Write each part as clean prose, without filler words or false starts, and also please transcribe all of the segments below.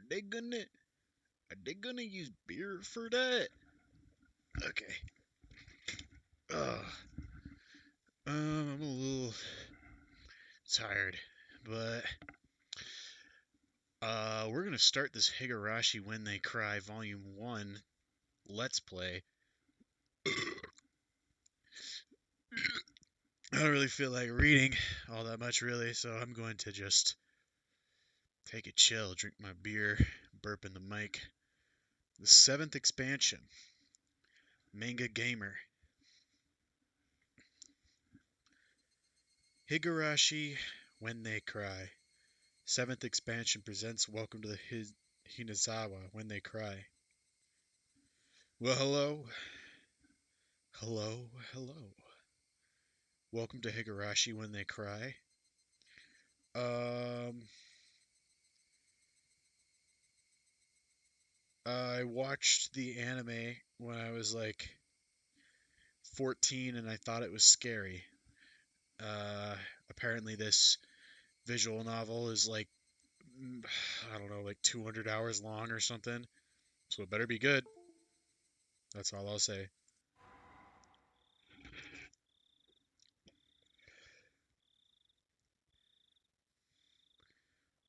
Are they gonna use beer for that? Okay. Uh, I'm a little tired, but we're gonna start this Higurashi When They Cry Volume 1 Let's Play. I don't really feel like reading all that much, really, so I'm going to just take it chill, drink my beer, burp in the mic. The 7th expansion, Manga Gamer. Higurashi When They Cry. 7th expansion presents Welcome to the Hinazawa When They Cry. Well, hello. Hello, hello. Welcome to Higurashi When They Cry. I watched the anime when I was like 14 and I thought it was scary. Uh, Apparently this visual novel is like, I don't know, like 200 hours long or something. So it better be good. That's all I'll say.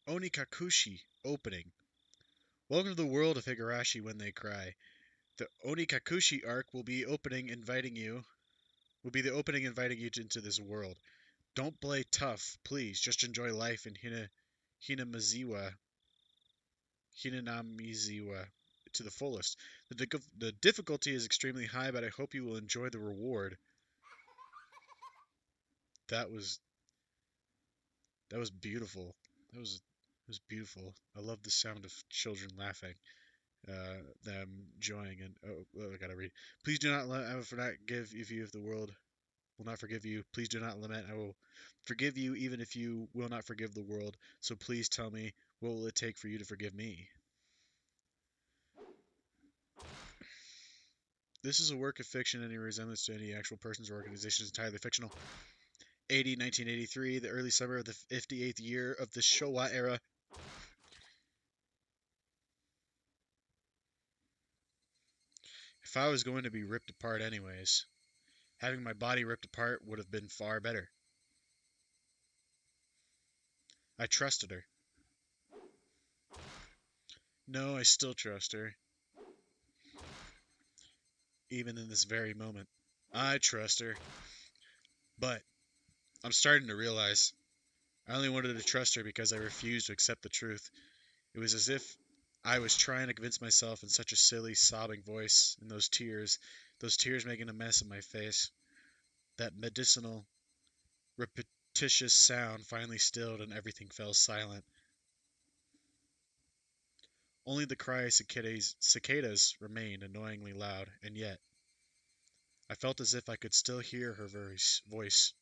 Onikakushi opening. Welcome to the world of Higurashi When They Cry. The Onikakushi arc will be the opening inviting you into this world. Don't play tough, please. Just enjoy life in Hinamizawa to the fullest. The difficulty is extremely high, but I hope you will enjoy the reward. That was that was beautiful. That was beautiful. I love the sound of children laughing, them enjoying. And I gotta read. Please do not I will not give if you if the world will not forgive you. Please do not lament. I will forgive you even if you will not forgive the world. So please tell me, what will it take for you to forgive me? This is a work of fiction. Any resemblance to any actual persons or organization is entirely fictional. 1983, the early summer of the 58th year of the Showa era. If I was going to be ripped apart anyways, having my body ripped apart would have been far better. I trusted her. No, I still trust her. Even in this very moment. I trust her. But I'm starting to realize I only wanted to trust her because I refused to accept the truth. It was as if I was trying to convince myself in such a silly, sobbing voice, and those tears making a mess of my face. That medicinal, repetitious sound finally stilled and everything fell silent. Only the cry of cicadas remained annoyingly loud, and yet I felt as if I could still hear her voice.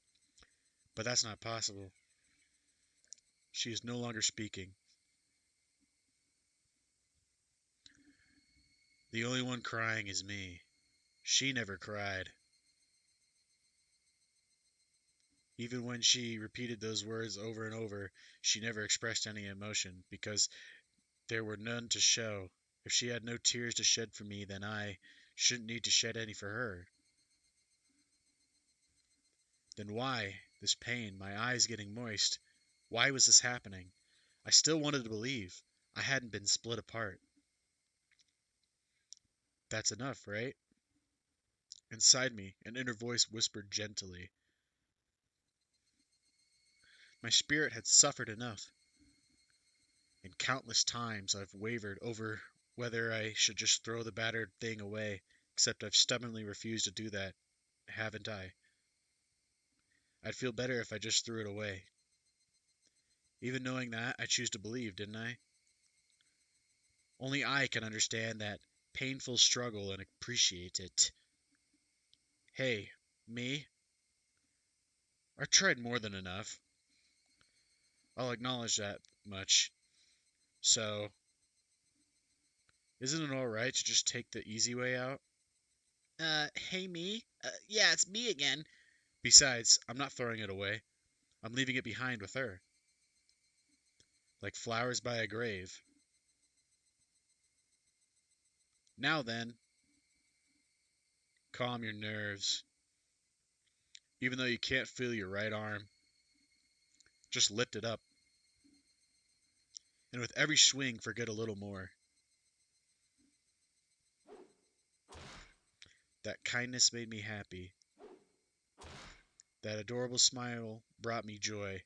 But that's not possible. She is no longer speaking. The only one crying is me. She never cried. Even when she repeated those words over and over, she never expressed any emotion, because there were none to show. If she had no tears to shed for me, then I shouldn't need to shed any for her. Then why this pain, my eyes getting moist? Why was this happening? I still wanted to believe I hadn't been split apart. That's enough, right? Inside me, an inner voice whispered gently. My spirit had suffered enough. And countless times I've wavered over whether I should just throw the battered thing away, except I've stubbornly refused to do that, haven't I? I'd feel better if I just threw it away. Even knowing that, I choose to believe, didn't I? Only I can understand that painful struggle and appreciate it. Hey, me? I tried more than enough. I'll acknowledge that much. So, isn't it alright to just take the easy way out? Hey me? Yeah, it's me again. Besides, I'm not throwing it away. I'm leaving it behind with her. Like flowers by a grave. Now then, calm your nerves. Even though you can't feel your right arm, just lift it up. And with every swing, forget a little more. That kindness made me happy. That adorable smile brought me joy.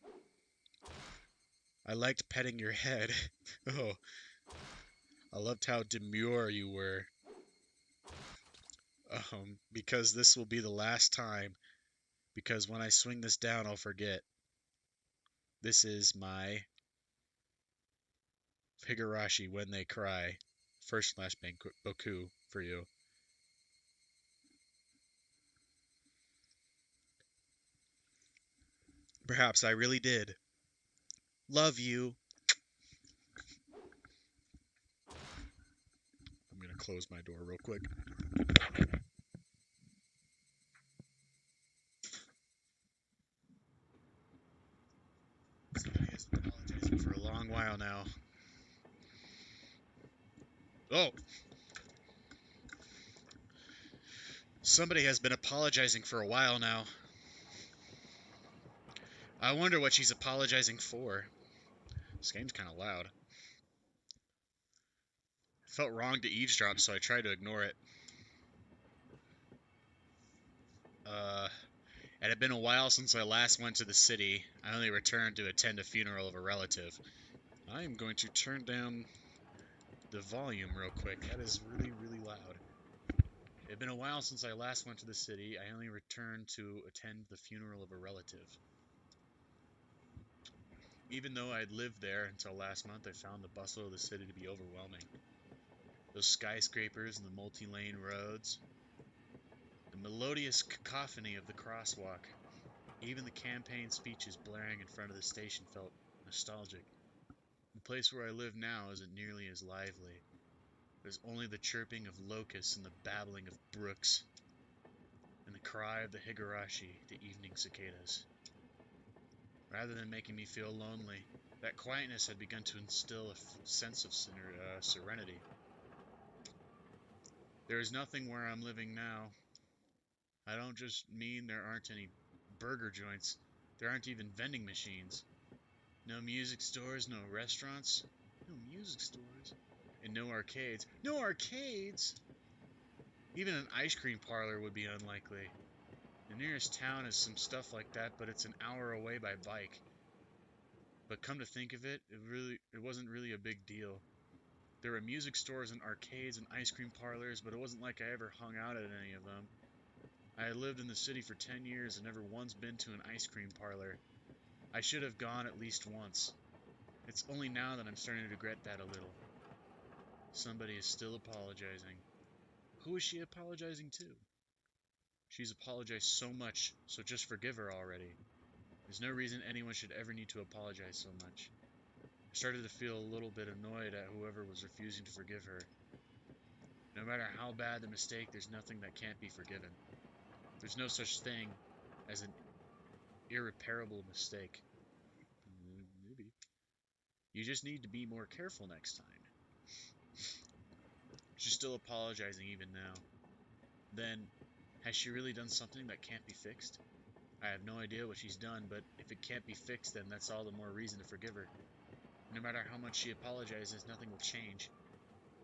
I liked petting your head. Oh, I loved how demure you were. Because this will be the last time. Because when I swing this down, I'll forget. This is my Higurashi when they cry. First slash Boku for you. Perhaps I really did. Love you. I'm going to close my door real quick. Somebody has been apologizing for a long while now. Oh! Somebody has been apologizing for a while now. I wonder what she's apologizing for. This game's kind of loud. It felt wrong to eavesdrop, so I tried to ignore it. It had been a while since I last went to the city. I only returned to attend a funeral of a relative. I am going to turn down the volume real quick. That is really, really loud. It had been a while since I last went to the city. I only returned to attend the funeral of a relative. Even though I had lived there until last month, I found the bustle of the city to be overwhelming. Those skyscrapers and the multi-lane roads, the melodious cacophony of the crosswalk, even the campaign speeches blaring in front of the station felt nostalgic. The place where I live now isn't nearly as lively. There's only the chirping of locusts and the babbling of brooks, and the cry of the higurashi, the evening cicadas. Rather than making me feel lonely, that quietness had begun to instill a sense of serenity. There is nothing where I'm living now. I don't just mean there aren't any burger joints. There aren't even vending machines. No music stores, no restaurants. No music stores. And no arcades. No arcades! Even an ice cream parlor would be unlikely. The nearest town has some stuff like that, but it's an hour away by bike. But come to think of it, it wasn't really a big deal. There were music stores and arcades and ice cream parlors, but it wasn't like I ever hung out at any of them. I had lived in the city for 10 years and never once been to an ice cream parlor. I should have gone at least once. It's only now that I'm starting to regret that a little. Somebody is still apologizing. Who is she apologizing to? She's apologized so much, so just forgive her already. There's no reason anyone should ever need to apologize so much. I started to feel a little bit annoyed at whoever was refusing to forgive her. No matter how bad the mistake, there's nothing that can't be forgiven. There's no such thing as an irreparable mistake. Maybe. You just need to be more careful next time. She's still apologizing even now. Then, has she really done something that can't be fixed? I have no idea what she's done, but if it can't be fixed, then that's all the more reason to forgive her. No matter how much she apologizes, nothing will change.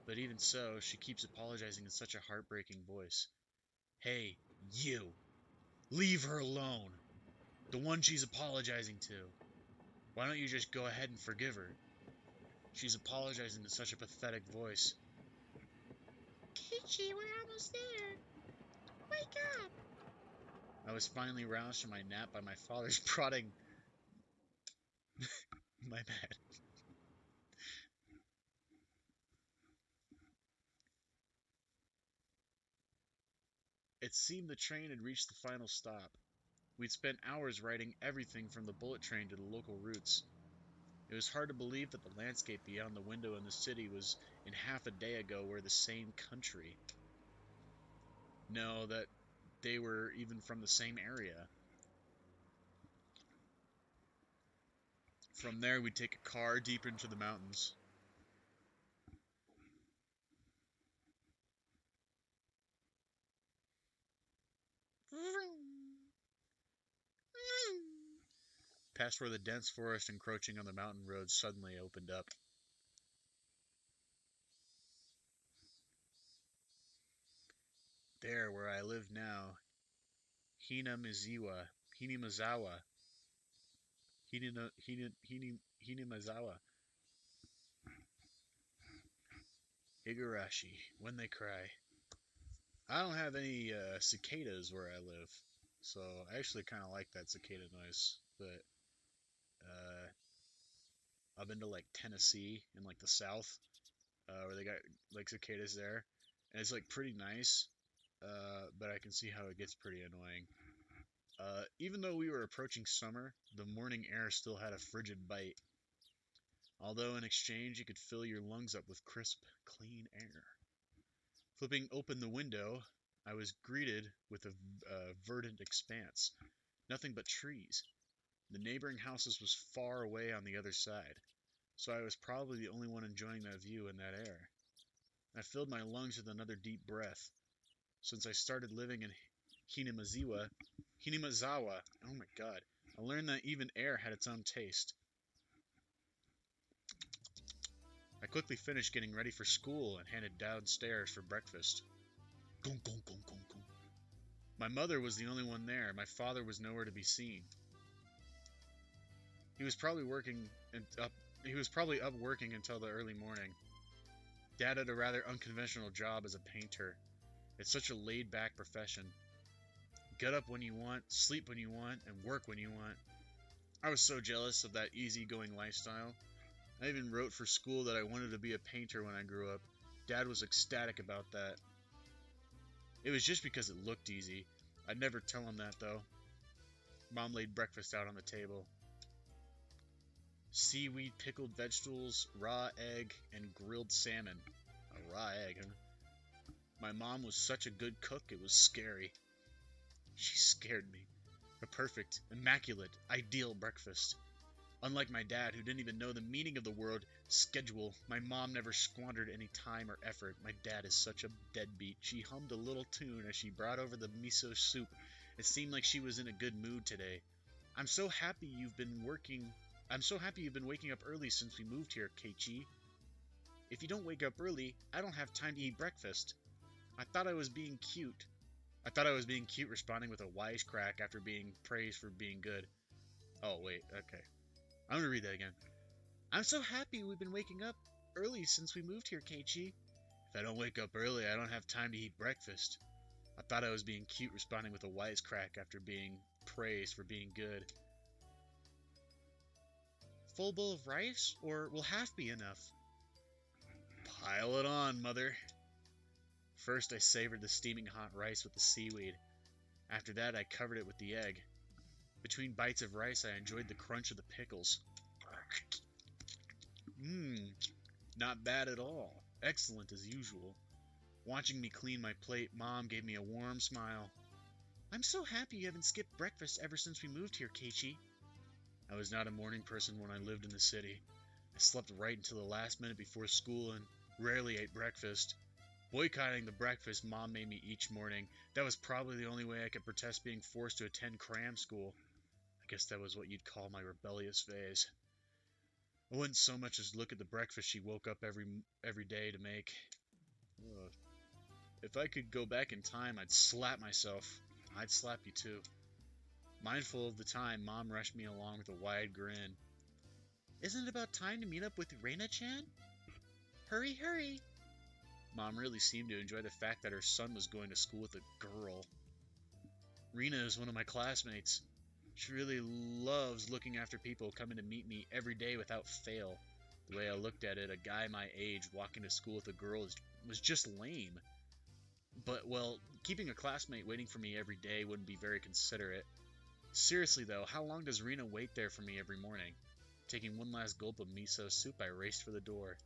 But even so, she keeps apologizing in such a heartbreaking voice. Hey, you! Leave her alone! The one she's apologizing to. Why don't you just go ahead and forgive her? She's apologizing in such a pathetic voice. Kichi, we're almost there. Wake up! I was finally roused from my nap by my father's prodding. My bad. It seemed the train had reached the final stop. We'd spent hours riding everything from the bullet train to the local routes. It was hard to believe that the landscape beyond the window in the city was in half a day ago were the same country. No, that they were even from the same area. From there, we'd take a car deep into the mountains. past where the dense forest encroaching on the mountain road suddenly opened up. There, where I live now, Hinamizawa, Hinamizawa, Hinamizawa, Higurashi, when they cry. I don't have any cicadas where I live, so I actually kind of like that cicada noise. But uh, I've been to like Tennessee in like the South, where they got like cicadas there, and it's like pretty nice. But I can see how it gets pretty annoying. Even though we were approaching summer, the morning air still had a frigid bite. Although in exchange you could fill your lungs up with crisp, clean air. Flipping open the window, I was greeted with a verdant expanse. Nothing but trees. The neighboring houses was far away on the other side, so I was probably the only one enjoying that view and that air. I filled my lungs with another deep breath. Since I started living in Hinamizawa, oh my god, I learned that even air had its own taste. I quickly finished getting ready for school and headed downstairs for breakfast. Gong, gong, gong, gong, gong. My mother was the only one there. My father was nowhere to be seen. He was probably up working until the early morning. Dad had a rather unconventional job as a painter. It's such a laid-back profession. Get up when you want, sleep when you want, and work when you want. I was so jealous of that easygoing lifestyle. I even wrote for school that I wanted to be a painter when I grew up. Dad was ecstatic about that. It was just because it looked easy. I'd never tell him that, though. Mom laid breakfast out on the table. Seaweed, pickled vegetables, raw egg, and grilled salmon. A raw egg, huh? My mom was such a good cook, it was scary. She scared me. A perfect, immaculate, ideal breakfast. Unlike my dad, who didn't even know the meaning of the word schedule, my mom never squandered any time or effort. My dad is such a deadbeat. She hummed a little tune as she brought over the miso soup. It seemed like she was in a good mood today. I'm so happy you've been waking up early since we moved here, Keiichi. If you don't wake up early, I don't have time to eat breakfast. I thought I was being cute. Responding with a wisecrack after being praised for being good. Oh, wait, okay. I'm gonna read that again. I'm so happy we've been waking up early since we moved here, Keiichi. If I don't wake up early, I don't have time to eat breakfast. I thought I was being cute, responding with a wisecrack after being praised for being good. Full bowl of rice, or will half be enough? Pile it on, mother. First, I savored the steaming hot rice with the seaweed. After that, I covered it with the egg. Between bites of rice, I enjoyed the crunch of the pickles. Not bad at all. Excellent as usual. Watching me clean my plate, Mom gave me a warm smile. I'm so happy you haven't skipped breakfast ever since we moved here, Keiichi. I was not a morning person when I lived in the city. I slept right until the last minute before school and rarely ate breakfast. Boycotting the breakfast Mom made me each morning, that was probably the only way I could protest being forced to attend cram school. I guess that was what you'd call my rebellious phase. I wouldn't so much as look at the breakfast she woke up every day to make. Ugh. If I could go back in time, I'd slap myself. I'd slap you too. Mindful of the time, Mom rushed me along with a wide grin. Isn't it about time to meet up with Reina-chan? Hurry, hurry! Mom really seemed to enjoy the fact that her son was going to school with a girl. Rena is one of my classmates. She really loves looking after people coming to meet me every day without fail. The way I looked at it, a guy my age walking to school with a girl was just lame. But, well, keeping a classmate waiting for me every day wouldn't be very considerate. Seriously, though, how long does Rena wait there for me every morning? Taking one last gulp of miso soup, I raced for the door.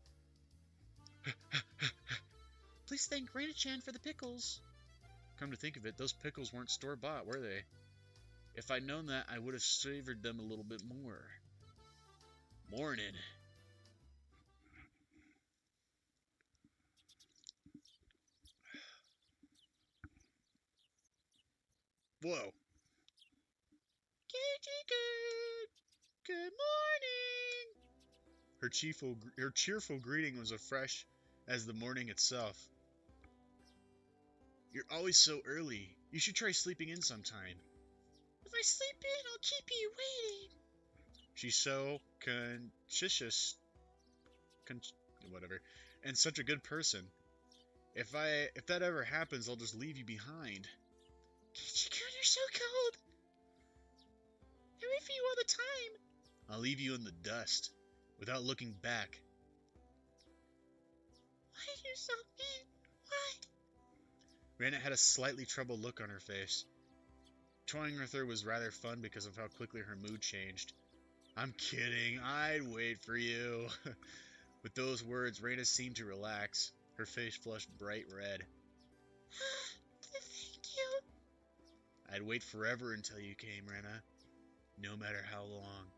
Please thank Reina-chan for the pickles. Come to think of it, those pickles weren't store-bought, were they? If I'd known that, I would have savored them a little bit more. Morning. Whoa. Keiichi-kun! Good morning! Her cheerful greeting was as fresh as the morning itself. You're always so early. You should try sleeping in sometime. If I sleep in, I'll keep you waiting. She's so whatever, and such a good person. If that ever happens, I'll just leave you behind. Kichikun, you're so cold. I wait for you all the time. I'll leave you in the dust, without looking back. Why are you so mean? Why? Rena had a slightly troubled look on her face. Toying with her was rather fun because of how quickly her mood changed. I'm kidding, I'd wait for you. With those words, Rena seemed to relax. Her face flushed bright red. Thank you. I'd wait forever until you came, Rena. No matter how long.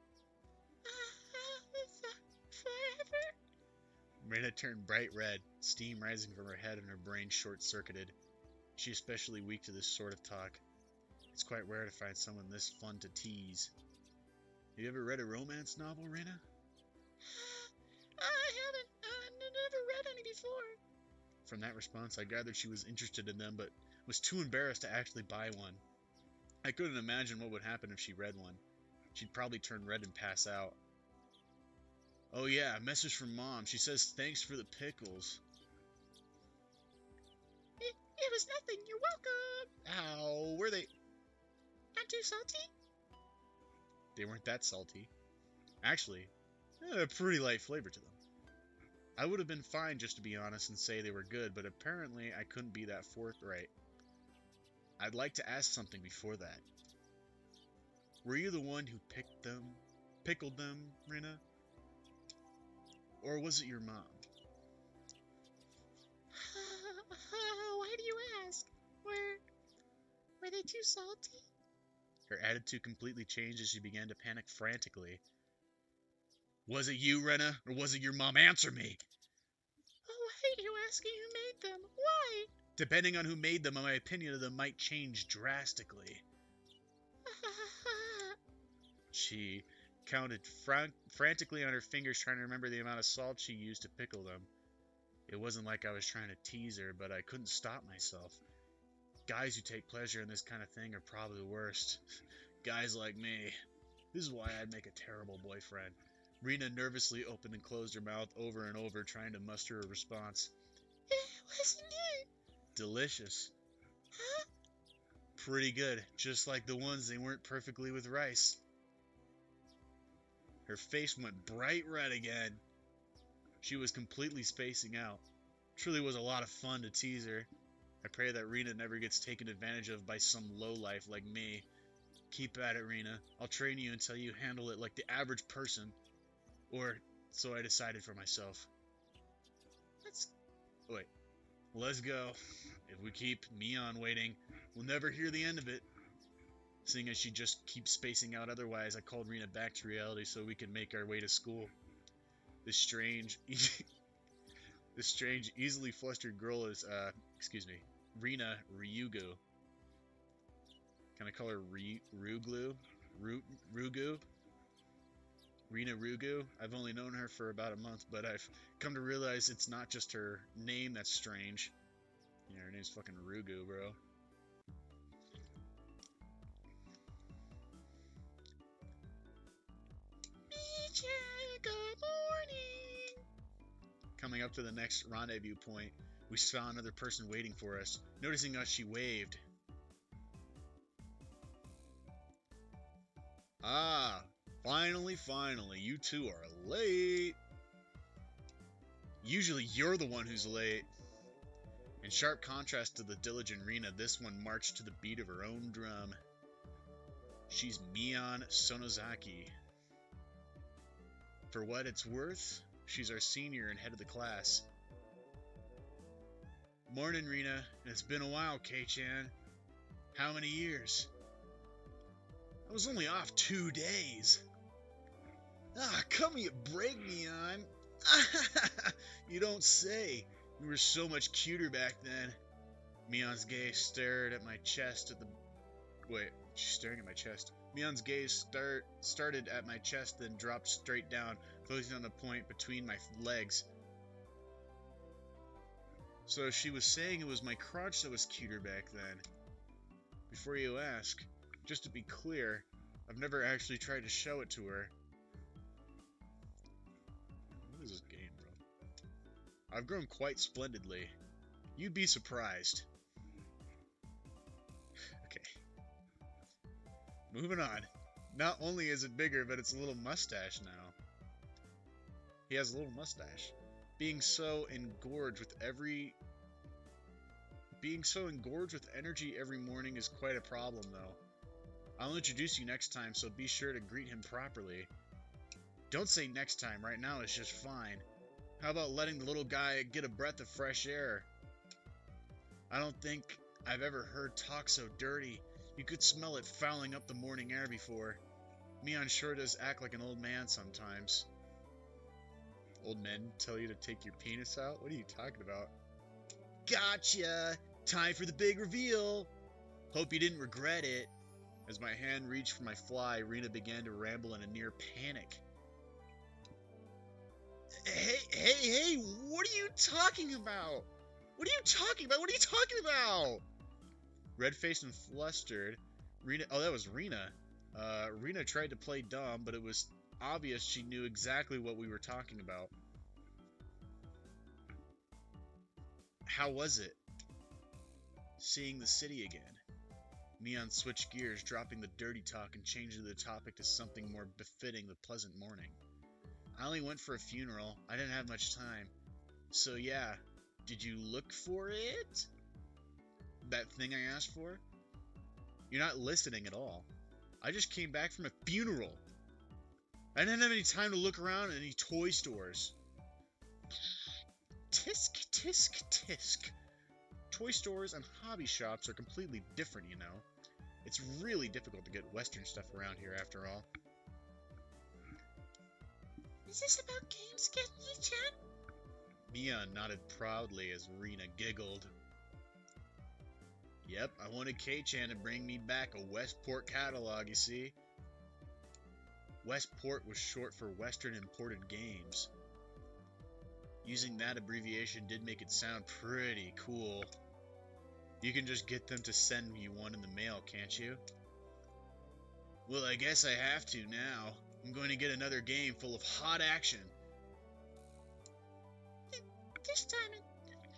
Forever? Rena turned bright red, steam rising from her head and her brain short-circuited. She's especially weak to this sort of talk. It's quite rare to find someone this fun to tease. Have you ever read a romance novel, Rena? I haven't. I've never read any before. From that response, I gathered she was interested in them, but was too embarrassed to actually buy one. I couldn't imagine what would happen if she read one. She'd probably turn red and pass out. Oh yeah, a message from Mom. She says thanks for the pickles. It was nothing. You're welcome. Ow, were they... Not too salty? They weren't that salty. Actually, they had a pretty light flavor to them. I would have been fine, just to be honest, and say they were good, but apparently I couldn't be that forthright. I'd like to ask something before that. Were you the one who pickled them, Rena? Or was it your mom? Why do you ask? Were they too salty? Her attitude completely changed as she began to panic frantically. Was it you, Rena, or was it your mom? Answer me! Why are you asking who made them? Why? Depending on who made them, my opinion of them might change drastically. She counted frantically on her fingers, trying to remember the amount of salt she used to pickle them. It wasn't like I was trying to tease her, but I couldn't stop myself. Guys who take pleasure in this kind of thing are probably the worst. Guys like me. This is why I'd make a terrible boyfriend. Rena nervously opened and closed her mouth over and over, trying to muster a response. It wasn't it? Delicious. Huh? Pretty good, just like the ones they weren't perfectly with rice. Her face went bright red again. She was completely spacing out. Truly was a lot of fun to tease her. I pray that Rena never gets taken advantage of by some lowlife like me. Keep at it, Rena. I'll train you until you handle it like the average person. Or, so I decided for myself. Let's go. If we keep Mion waiting, we'll never hear the end of it. Seeing as she just keeps spacing out otherwise, I called Rena back to reality so we could make our way to school. This strange, easily flustered girl is, Rena Ryugu. Can I call her Rugu? Rena Rugu. I've only known her for about a month, but I've come to realize it's not just her name that's strange. Yeah, her name's fucking Rugu, bro. Good morning. Coming up to the next rendezvous point, we saw another person waiting for us. Noticing us, she waved. Ah, finally, you two are late. Usually you're the one who's late. In sharp contrast to the diligent Rena, this one marched to the beat of her own drum. She's Mion Sonozaki. For what it's worth, she's our senior and head of the class. Morning, Rena. It's been a while, Kei-chan. How many years? I was only off 2 days. Come here, break me on. You don't say. You were so much cuter back then. Mion's gaze stared at my chest Wait, she's staring at my chest. Mion's gaze started at my chest, then dropped straight down, focusing on the point between my legs. So she was saying it was my crotch that was cuter back then. Before you ask, just to be clear, I've never actually tried to show it to her. What is this game, bro? I've grown quite splendidly. You'd be surprised. Okay. Moving on. Not only is it bigger, but it's a little mustache now. He has a little mustache. Being so engorged with energy every morning is quite a problem, though. I'll introduce you next time, so be sure to greet him properly. Don't say next time, right now it's just fine. How about letting the little guy get a breath of fresh air? I don't think I've ever heard talk so dirty. You could smell it fouling up the morning air before. Mion sure does act like an old man sometimes. Old men tell you to take your penis out? What are you talking about? Gotcha! Time for the big reveal! Hope you didn't regret it. As my hand reached for my fly, Rena began to ramble in a near panic. Hey, what are you talking about? What are you talking about? Red-faced and flustered, Rena... Oh, that was Rena. Rena tried to play dumb, but it was obvious she knew exactly what we were talking about. How was it? Seeing the city again. Mion switched gears, dropping the dirty talk and changing the topic to something more befitting the pleasant morning. I only went for a funeral. I didn't have much time. So yeah, did you look for it? That thing I asked for? You're not listening at all. I just came back from a funeral. I didn't have any time to look around at any toy stores. Tisk, tisk, tisk. Toy stores and hobby shops are completely different, you know. It's really difficult to get Western stuff around here, after all. Is this about games, Kei-chan? Mion nodded proudly as Rena giggled. Yep, I wanted Kei-chan to bring me back a Westport catalog, you see. Westport was short for Western Imported Games. Using that abbreviation did make it sound pretty cool. You can just get them to send you one in the mail, can't you? Well, I guess I have to now. I'm going to get another game full of hot action. This time,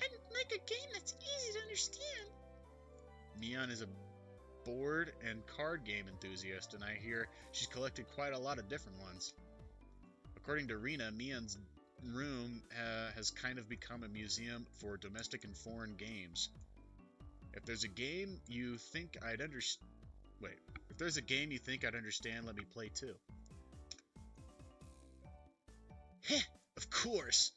I'd like a game that's easy to understand. Mion is a board and card game enthusiast, and I hear she's collected quite a lot of different ones. According to Rena, Mion's room has kind of become a museum for domestic and foreign games. If there's a game you think I'd understand... Wait. If there's a game you think I'd understand, let me play too. Heh! Of course!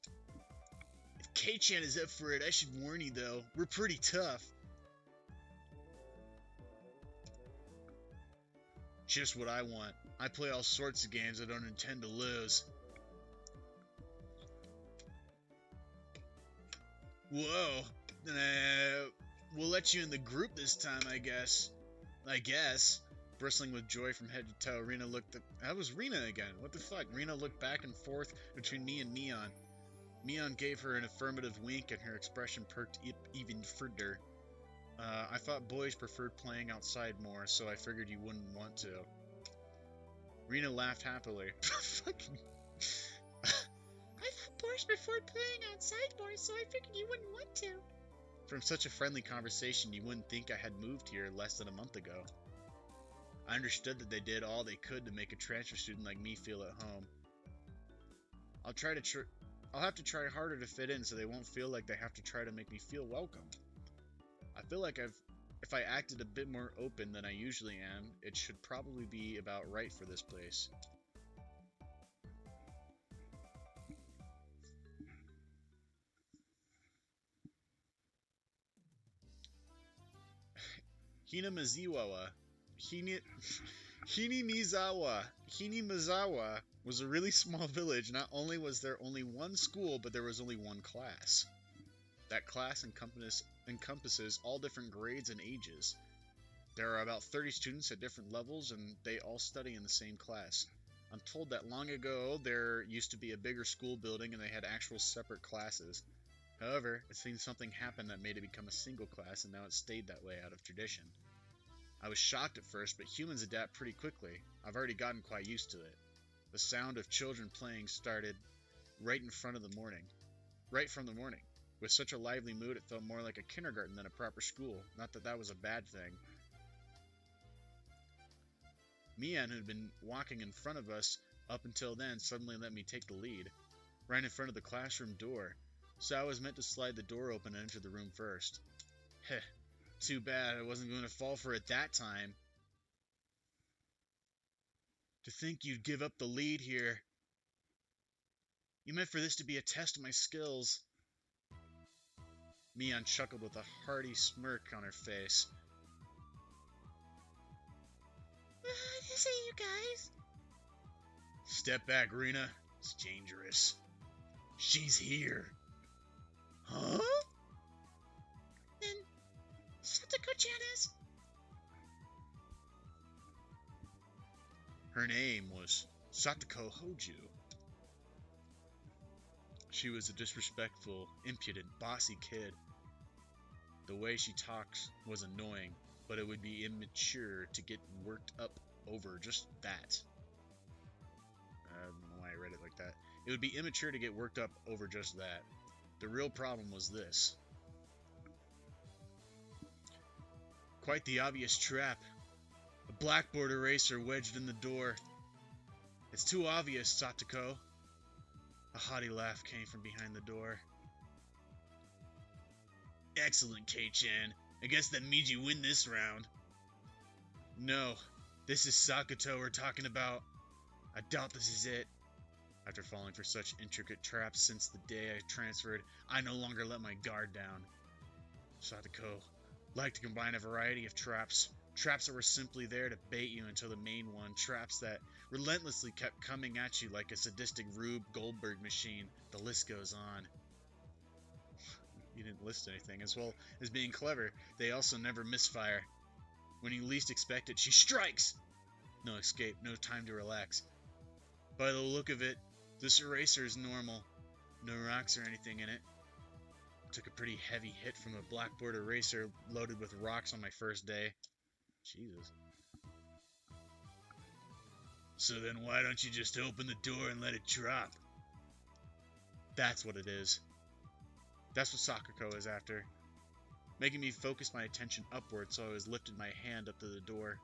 If Kei-chan is up for it, I should warn you though, we're pretty tough. Just what I want. I play all sorts of games I don't intend to lose. Whoa! We'll let you in the group this time, I guess. Bristling with joy from head to toe, Rena looked at... That was Rena again. What the fuck? Rena looked back and forth between me and Mion. Mion gave her an affirmative wink and her expression perked even further. I thought boys preferred playing outside more, so I figured you wouldn't want to. Rena laughed happily. Fucking... I thought boys preferred playing outside more, so I figured you wouldn't want to. From such a friendly conversation, you wouldn't think I had moved here less than a month ago. I understood that they did all they could to make a transfer student like me feel at home. I'll have to try harder to fit in so they won't feel like they have to try to make me feel welcome. I feel like if I acted a bit more open than I usually am, it should probably be about right for this place. Hinamizawa was a really small village. Not only was there only one school, but there was only one class. That class encompasses all different grades and ages. There are about 30 students at different levels, and they all study in the same class. I'm told that long ago there used to be a bigger school building and they had actual separate classes. However, it seems something happened that made it become a single class, and now it's stayed that way out of tradition. I was shocked at first, but humans adapt pretty quickly. I've already gotten quite used to it. The sound of children playing started right from the morning. With such a lively mood, it felt more like a kindergarten than a proper school. Not that that was a bad thing. Mian, who had been walking in front of us up until then, suddenly let me take the lead, right in front of the classroom door. So I was meant to slide the door open and enter the room first. Heh, too bad I wasn't going to fall for it that time. To think you'd give up the lead here. You meant for this to be a test of my skills. Mian chuckled with a hearty smirk on her face. This ain't you guys. Step back, Rena. It's dangerous. She's here. Huh? Then Satoko-chan is? Her name was Satoko Hoju. She was a disrespectful, impudent, bossy kid. The way she talks was annoying, but it would be immature to get worked up over just that. I don't know why I read it like that. It would be immature to get worked up over just that. The real problem was this. Quite the obvious trap. A blackboard eraser wedged in the door. It's too obvious, Satoko. A haughty laugh came from behind the door. Excellent, Kei-chan. I guess that means you win this round. No, this is Sakuto we're talking about. I doubt this is it. After falling for such intricate traps since the day I transferred, I no longer let my guard down. Satoko liked to combine a variety of traps. Traps that were simply there to bait you until the main one. Traps that relentlessly kept coming at you like a sadistic Rube Goldberg machine. The list goes on. You didn't list anything. As well as being clever, they also never misfire. When you least expect it, she strikes! No escape, no time to relax. By the look of it, this eraser is normal. No rocks or anything in it. Took a pretty heavy hit from a blackboard eraser loaded with rocks on my first day. Jesus. So then why don't you just open the door and let it drop? That's what it is. That's what Sakuko is after. Making me focus my attention upward, so I was lifted my hand up to the door.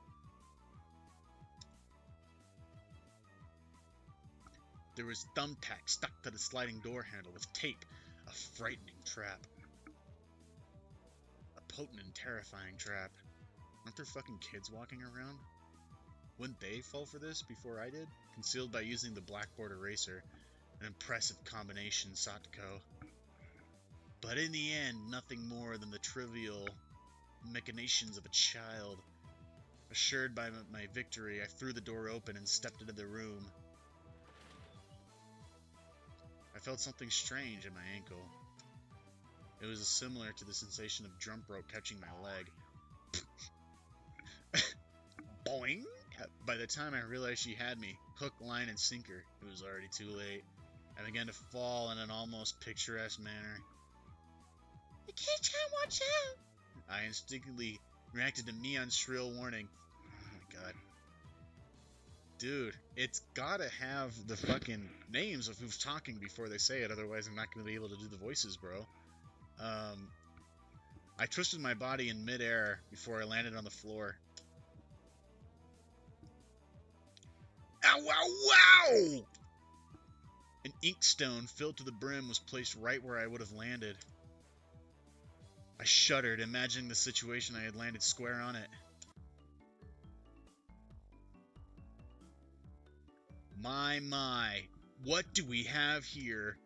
There was thumbtack stuck to the sliding door handle with tape. A frightening trap. A potent and terrifying trap. Aren't there fucking kids walking around? Wouldn't they fall for this before I did? Concealed by using the blackboard eraser. An impressive combination, Satoko. But in the end, nothing more than the trivial machinations of a child. Assured by my victory, I threw the door open and stepped into the room. I felt something strange in my ankle. It was similar to the sensation of jump rope catching my leg. Boing! By the time I realized she had me, hook, line, and sinker, it was already too late. I began to fall in an almost picturesque manner. Kei-chan, watch out! I instinctively reacted to Mian's shrill warning. Oh my god. Dude, it's gotta have the fucking names of who's talking before they say it, otherwise I'm not gonna be able to do the voices, bro. I twisted my body in midair before I landed on the floor. Ow, wow, wow! An inkstone filled to the brim was placed right where I would have landed. I shuddered, imagining the situation I had landed square on it. My, what do we have here?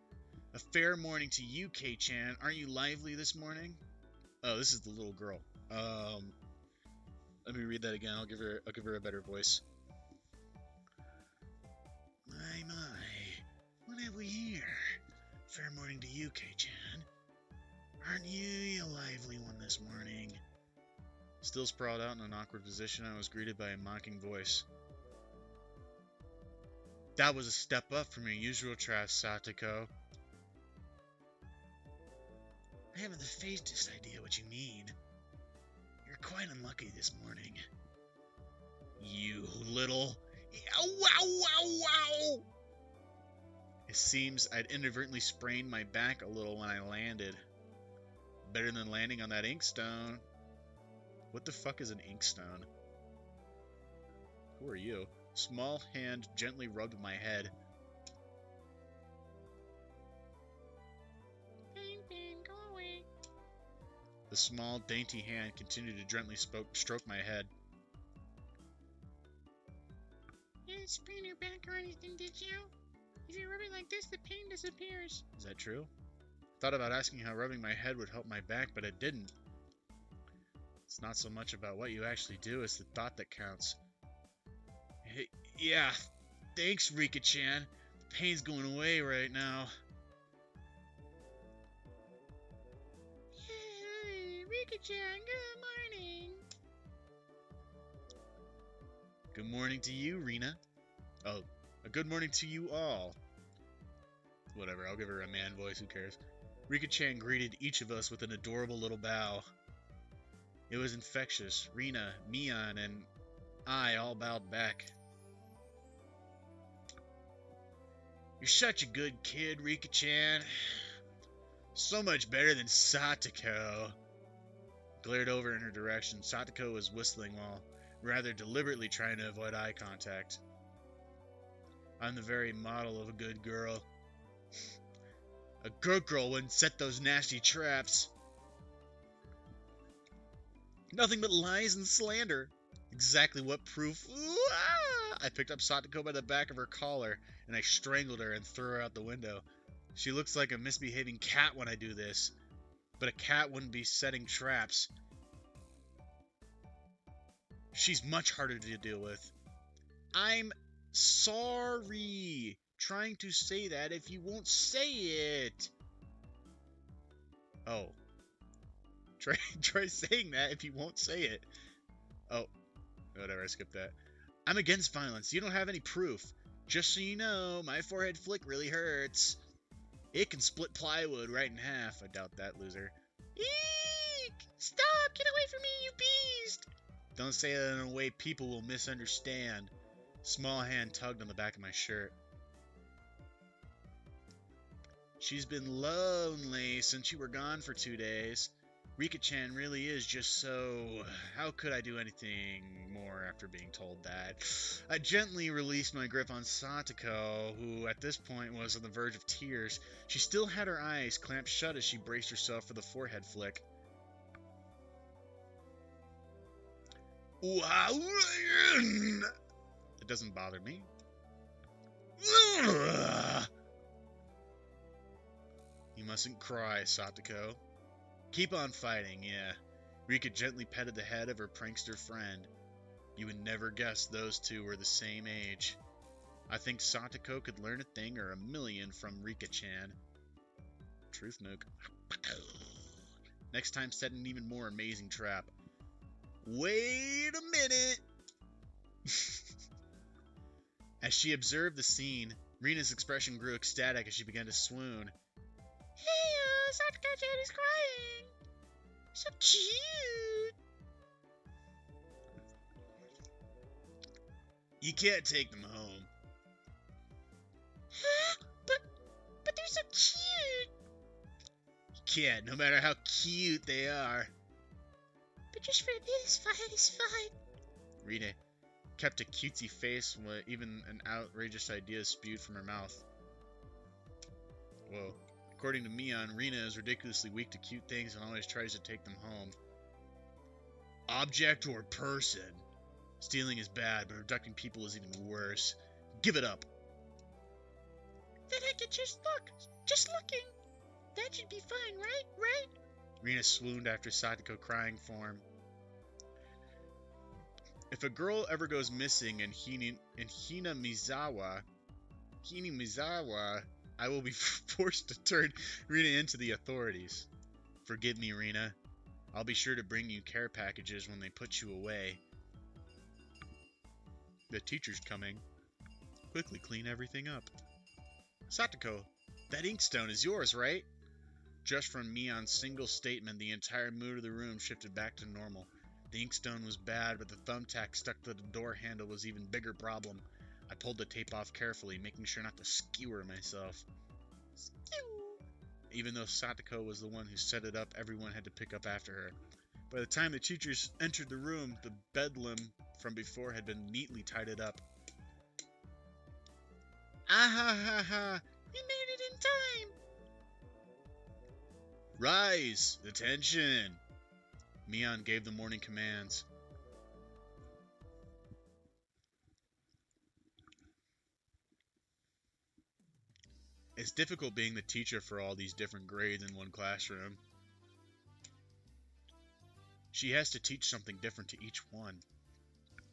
A fair morning to you, Kei-chan. Aren't you lively this morning? Oh, this is the little girl. Let me read that again. I'll give her a better voice. My, what have we here? Fair morning to you, Kei-chan. Aren't you a lively one this morning? Still sprawled out in an awkward position, I was greeted by a mocking voice. That was a step up from your usual trash, Satoko. I haven't the faintest idea what you mean. You're quite unlucky this morning. You little... Wow, wow, wow! It seems I'd inadvertently sprained my back a little when I landed. Better than landing on that inkstone. What the fuck is an inkstone? Who are you? Small hand gently rubbed my head. Pain, go away. The small, dainty hand continued to gently stroke my head. You didn't sprain your back or anything, did you? If you rub it like this, the pain disappears. Is that true? Thought about asking how rubbing my head would help my back, but it didn't. It's not so much about what you actually do as the thought that counts. Hey, yeah, thanks, Rika-chan. The pain's going away right now. Yay, Rika-chan, good morning. Good morning to you, Rina. Oh, a good morning to you all. Whatever, I'll give her a man voice, who cares? Rika-chan greeted each of us with an adorable little bow. It was infectious. Rina, Mion, and I all bowed back. You're such a good kid, Rika-chan. So much better than Satoko. Glared over in her direction. Satoko was whistling while rather deliberately trying to avoid eye contact. I'm the very model of a good girl. A good girl wouldn't set those nasty traps. Nothing but lies and slander. Exactly what proof? I picked up Satoko by the back of her collar, and I strangled her and threw her out the window. She looks like a misbehaving cat when I do this, but a cat wouldn't be setting traps. She's much harder to deal with. I'm sorry. Trying to say that if you won't say it. Oh. Try saying that if you won't say it. Oh. Whatever, I skipped that. I'm against violence. You don't have any proof. Just so you know, my forehead flick really hurts. It can split plywood right in half. I doubt that, loser. Eek! Stop! Get away from me, you beast! Don't say that in a way people will misunderstand. Small hand tugged on the back of my shirt. She's been lonely since you were gone for 2 days. Rika-chan really is just so... How could I do anything more after being told that? I gently released my grip on Satoko, who at this point was on the verge of tears. She still had her eyes clamped shut as she braced herself for the forehead flick. Wow! It doesn't bother me. You mustn't cry, Satoko. Keep on fighting, yeah. Rika gently petted the head of her prankster friend. You would never guess those two were the same age. I think Satoko could learn a thing or a million from Rika-chan. Truth nuke. Next time, set an even more amazing trap. Wait a minute! As she observed the scene, Rina's expression grew ecstatic as she began to swoon. Hey, Satoko-chan is crying. So cute. You can't take them home. But they're so cute. You can't, no matter how cute they are. But just for this fight, it's fine. Rina kept a cutesy face when even an outrageous idea spewed from her mouth. Whoa. According to Mion, Rina is ridiculously weak to cute things and always tries to take them home. Object or person? Stealing is bad, but abducting people is even worse. Give it up. Then I could just look. Just looking. That should be fine, right? Rina swooned after Satoko crying for him. If a girl ever goes missing in Hinamizawa, I will be forced to turn Rina into the authorities. Forgive me, Rina. I'll be sure to bring you care packages when they put you away. The teacher's coming. Quickly clean everything up. Satoko, that inkstone is yours, right? Just from Mion's single statement, the entire mood of the room shifted back to normal. The inkstone was bad, but the thumbtack stuck to the door handle was even bigger problem. I pulled the tape off carefully, making sure not to skewer myself. Even though Satoko was the one who set it up, everyone had to pick up after her. By the time the teachers entered the room, the bedlam from before had been neatly tidied up. Ah ha ha ha! We made it in time! Rise! Attention! Mion gave the morning commands. It's difficult being the teacher for all these different grades in one classroom. She has to teach something different to each one.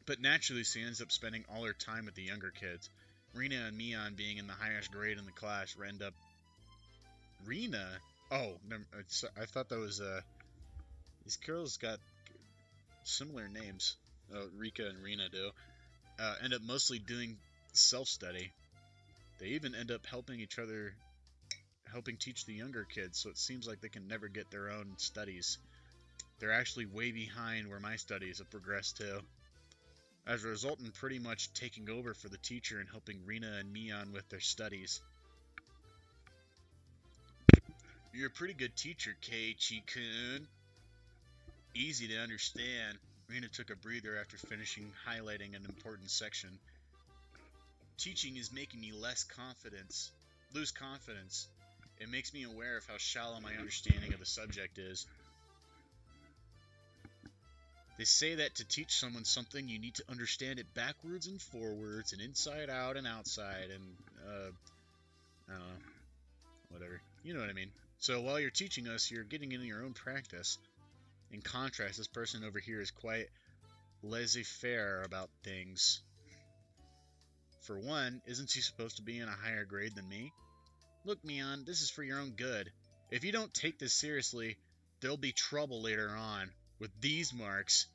But naturally, she ends up spending all her time with the younger kids. Rena and Mion being in the highest grade in the class end up... Rena? Oh, I thought that was... These girls got similar names. Oh, Rika and Rena do. End up mostly doing self-study. They even end up helping each other, helping teach the younger kids, so it seems like they can never get their own studies. They're actually way behind where my studies have progressed to. As a result, I'm pretty much taking over for the teacher and helping Rena and Mion with their studies. You're a pretty good teacher, Keiichi-kun. Easy to understand. Rena took a breather after finishing highlighting an important section. Teaching is making me lose confidence. It makes me aware of how shallow my understanding of the subject is. They say that to teach someone something, you need to understand it backwards and forwards, and inside out and outside, and, I don't know, whatever. You know what I mean. So while you're teaching us, you're getting into your own practice. In contrast, this person over here is quite laissez-faire about things. For one, isn't she supposed to be in a higher grade than me? Look, Mion, this is for your own good. If you don't take this seriously, there'll be trouble later on. With these marks.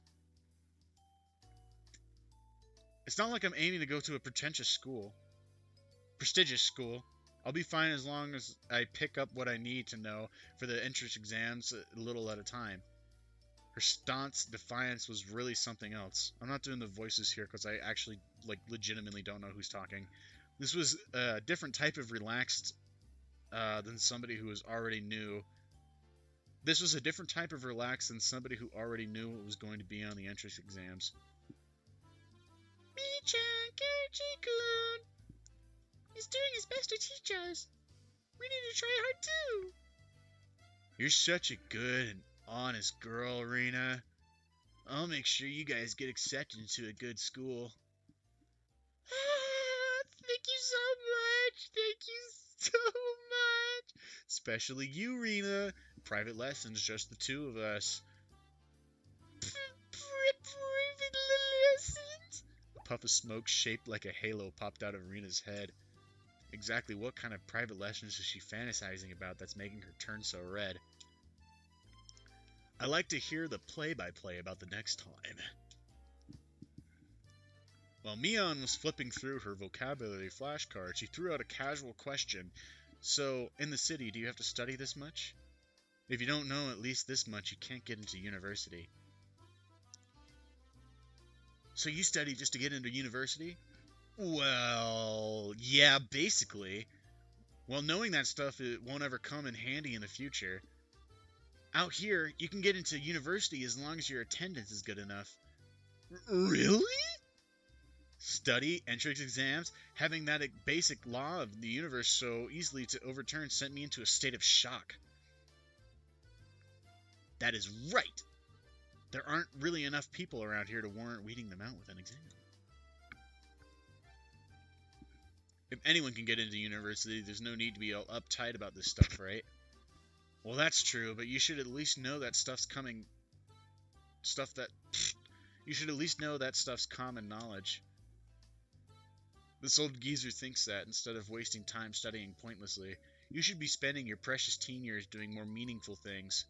It's not like I'm aiming to go to a prestigious school. I'll be fine as long as I pick up what I need to know for the entrance exams a little at a time. Her staunch defiance was really something else. I'm not doing the voices here because I actually, legitimately don't know who's talking. This was a different type of relaxed than somebody who was already knew. This was a different type of relax than somebody who already knew what was going to be on the entrance exams. Mi-chan, Keiichi-kun is doing his best to teach us. We need to try hard too. You're such a good and honest girl, Rena. I'll make sure you guys get accepted into a good school. Thank you so much. Thank you so much. Especially you, Rena. Private lessons, just the two of us. Private lessons? A puff of smoke shaped like a halo popped out of Rena's head. Exactly what kind of private lessons is she fantasizing about that's making her turn so red? I like to hear the play-by-play about the next time. While Mion was flipping through her vocabulary flashcard, she threw out a casual question. So, in the city, do you have to study this much? If you don't know at least this much, you can't get into university. So you study just to get into university? Well, yeah, basically. Well, knowing that stuff, it won't ever come in handy in the future. Out here, you can get into university as long as your attendance is good enough. Really? Study, entrance exams, having that basic law of the universe so easily to overturn sent me into a state of shock. That is right. There aren't really enough people around here to warrant weeding them out with an exam. If anyone can get into university, there's no need to be all uptight about this stuff, right? Well, that's true, but you should at least know that stuff's coming... You should at least know that stuff's common knowledge. This old geezer thinks that, instead of wasting time studying pointlessly, you should be spending your precious teen years doing more meaningful things.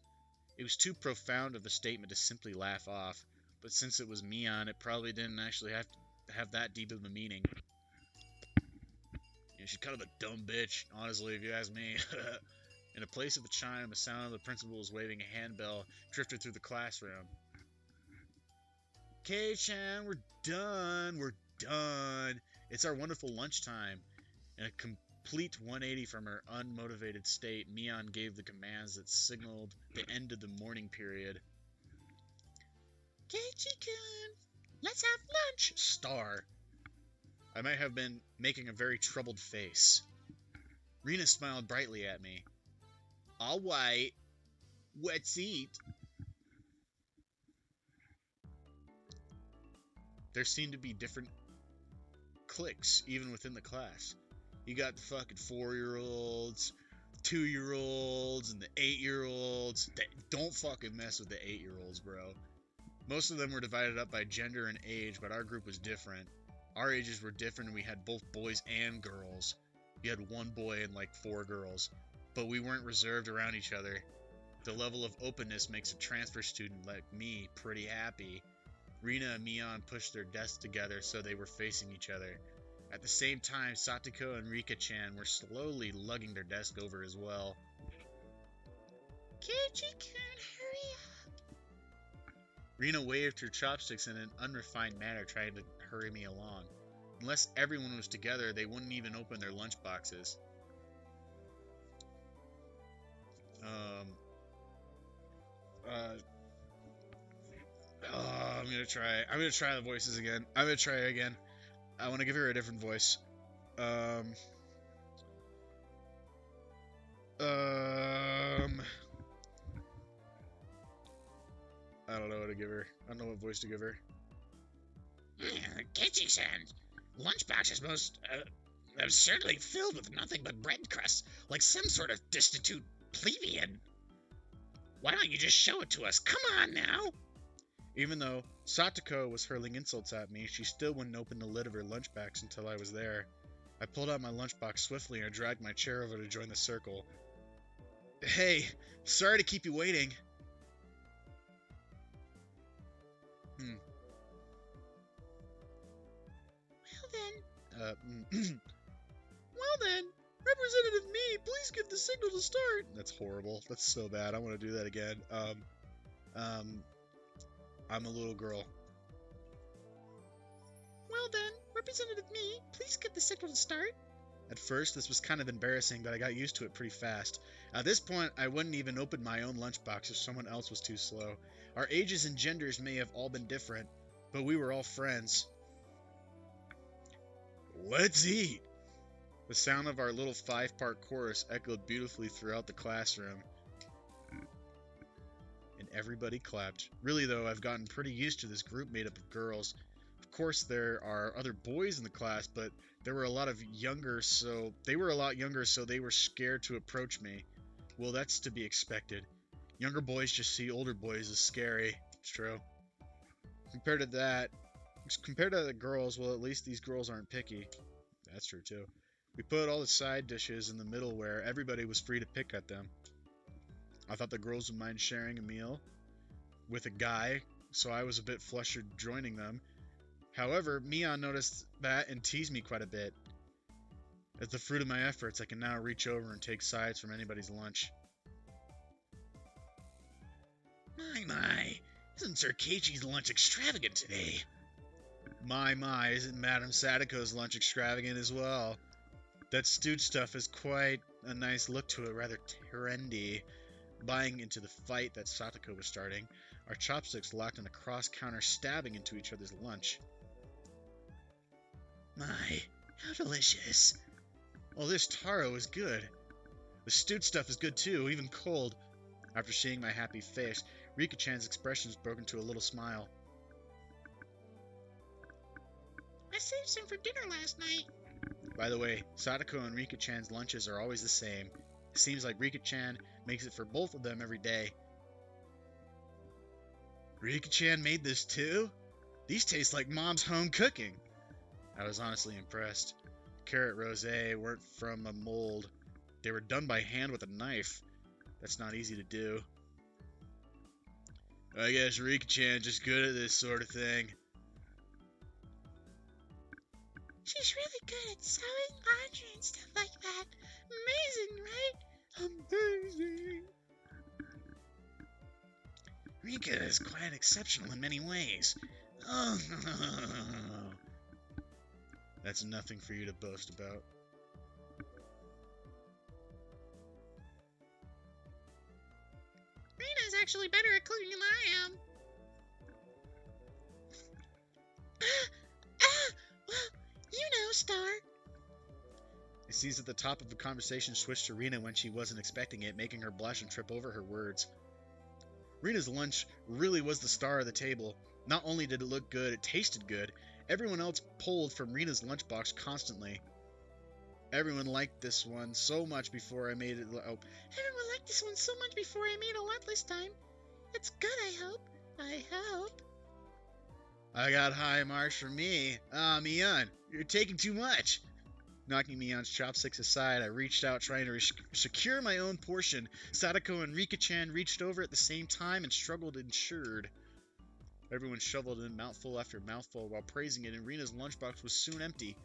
It was too profound of a statement to simply laugh off, but since it was Mion, it probably didn't actually have to have that deep of a meaning. She's kind of a dumb bitch, honestly, if you ask me. In a place of the chime, the sound of the principal's waving a handbell drifted through the classroom. K-chan, we're done. We're done. It's our wonderful lunchtime. In a complete 180 from her unmotivated state, Mion gave the commands that signaled the end of the morning period. Keiichi-kun, let's have lunch. Star. I might have been making a very troubled face. Rena smiled brightly at me. All right, let's eat. There seemed to be different cliques, even within the class. You got the fucking 4-year-olds, 2-year-olds, and the 8-year-olds. Don't fucking mess with the 8-year-olds, bro. Most of them were divided up by gender and age, but our group was different. Our ages were different, and we had both boys and girls. You had one boy and like 4 girls, but we weren't reserved around each other. The level of openness makes a transfer student like me pretty happy. Rena and Mion pushed their desks together so they were facing each other. At the same time, Satoko and Rika-chan were slowly lugging their desk over as well. Keiichi-kun, hurry up. Rena waved her chopsticks in an unrefined manner, trying to hurry me along. Unless everyone was together, they wouldn't even open their lunch boxes. I'm gonna try the voices again. I'm gonna try it again. I want to give her a different voice. I don't know what to give her. I don't know what voice to give her. Keiichi-san's lunchbox is most absurdly filled with nothing but bread crusts, like some sort of destitute plebeian. Why don't you just show it to us? Come on now! Even though Satoko was hurling insults at me, she still wouldn't open the lid of her lunchbox until I was there. I pulled out my lunchbox swiftly and dragged my chair over to join the circle. Hey, sorry to keep you waiting. Well then, Representative Me, please give the signal to start. That's horrible. That's so bad. I want to do that again. I'm a little girl. Well then, Representative Me, please give the signal to start. At first, this was kind of embarrassing, but I got used to it pretty fast. At this point, I wouldn't even open my own lunchbox if someone else was too slow. Our ages and genders may have all been different, but we were all friends. Let's eat! The sound of our little 5-part chorus echoed beautifully throughout the classroom. And everybody clapped. Really though, I've gotten pretty used to this group made up of girls. Of course there are other boys in the class, but there were a lot younger, so they were scared to approach me. Well, that's to be expected. Younger boys just see older boys as scary. It's true. Compared to the girls, well, at least these girls aren't picky. That's true too. We put all the side dishes in the middle where everybody was free to pick at them. I thought the girls would mind sharing a meal with a guy, so I was a bit flustered joining them. However, Mion noticed that and teased me quite a bit. As the fruit of my efforts, I can now reach over and take sides from anybody's lunch. My, isn't Sir Keiichi's lunch extravagant today? My, isn't Madame Sadako's lunch extravagant as well? That stewed stuff has quite a nice look to it, rather trendy. Buying into the fight that Satoko was starting, our chopsticks locked in a cross-counter stabbing into each other's lunch. My, how delicious. Oh, this taro is good. The stewed stuff is good too, even cold. After seeing my happy face, Rika-chan's expressions broke into a little smile. I saved some for dinner last night. By the way, Sadako and Rika-chan's lunches are always the same. It seems like Rika-chan makes it for both of them every day. Rika-chan made this too? These taste like Mom's home cooking. I was honestly impressed. Carrot rosé weren't from a mold. They were done by hand with a knife. That's not easy to do. I guess Rika-chan just good at this sort of thing. She's really good at sewing laundry and stuff like that. Amazing, right? Amazing. Rika is quite exceptional in many ways. Oh, That's nothing for you to boast about. Rina's actually better at cooking than I am. Well, you know, Star. It seems that the top of the conversation switched to Rena when she wasn't expecting it, making her blush and trip over her words. Rena's lunch really was the star of the table. Not only did it look good, it tasted good. Everyone else pulled from Rena's lunchbox constantly. Everyone liked this one so much before I made it. Oh, Everyone liked this one so much before I made a lot this time. It's good, I hope. I hope. I got high marks for me. Ah, Mian, you're taking too much. Knocking Mian's chopsticks aside, I reached out trying to secure my own portion. Sadako and Rika-chan reached over at the same time and struggled ensured. Everyone shoveled in mouthful after mouthful while praising it, and Rena's lunchbox was soon empty.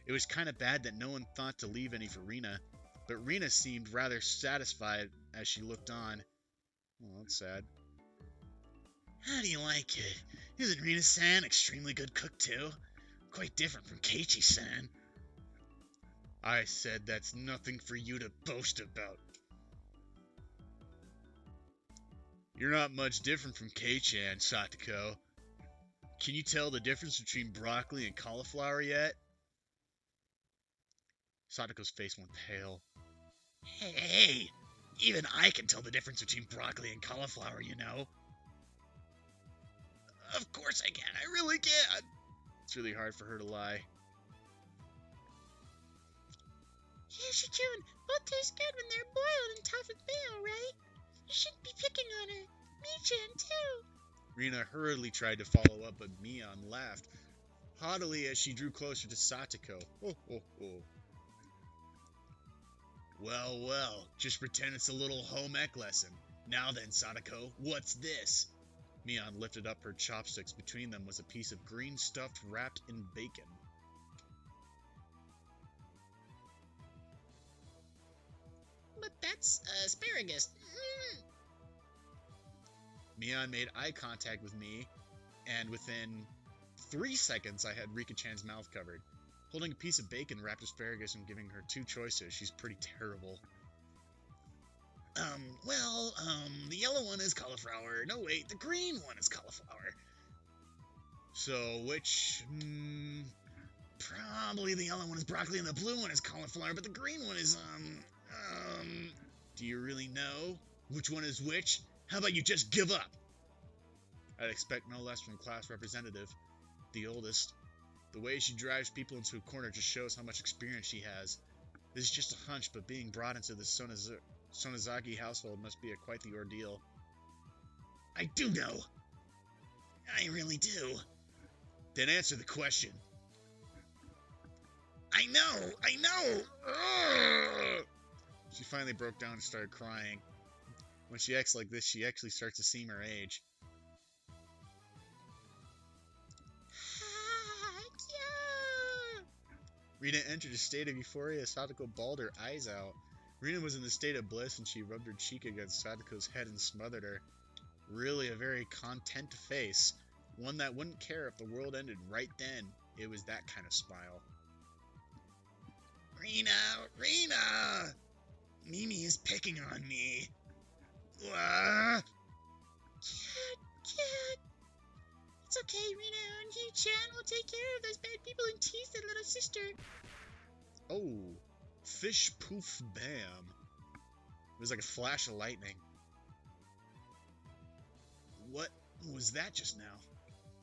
It was kind of bad that no one thought to leave any for Rena, but Rena seemed rather satisfied as she looked on. Oh, that's sad. How do you like it? Isn't Rina-san extremely good cook too? Quite different from Keiichi-san. I said that's nothing for you to boast about. You're not much different from Kei-chan, Satoko. Can you tell the difference between broccoli and cauliflower yet? Satoko's face went pale. Hey, even I can tell the difference between broccoli and cauliflower, you know. Of course I can, I really can. It's really hard for her to lie. Yeah, Shijun, both taste good when they're boiled and topped with mayo, right? You shouldn't be picking on her. Mi-chan, too. Rina hurriedly tried to follow up, but Mion laughed haughtily as she drew closer to Satoko. Oh, oh, oh. Well, well, just pretend it's a little home ec lesson. Now then, Sadako, what's this? Mion lifted up her chopsticks. Between them was a piece of green stuff wrapped in bacon. But that's asparagus. Mion made eye contact with me, and within 3 seconds I had Rika-chan's mouth covered. Holding a piece of bacon wrapped asparagus and giving her 2 choices, she's pretty terrible. The yellow one is cauliflower. No, wait, the green one is cauliflower. So, which, Probably the yellow one is broccoli and the blue one is cauliflower, but the green one is, do you really know? Which one is which? How about you just give up? I'd expect no less from class representative, the oldest. The way she drives people into a corner just shows how much experience she has. This is just a hunch, but being brought into the Sonozaki household must be quite the ordeal. I do know. I really do. Then answer the question. I know! Ugh! She finally broke down and started crying. When she acts like this, she actually starts to seem her age. Rina entered a state of euphoria as Sadako bawled her eyes out. Rina was in a state of bliss and she rubbed her cheek against Sadako's head and smothered her. Really a very content face. One that wouldn't care if the world ended right then. It was that kind of smile. Rina! Mimi is picking on me. Ah! Cat. It's okay, Rina and Hee-chan will take care of those bad people and tease their little sister. Oh, fish poof bam. It was like a flash of lightning. What was that just now?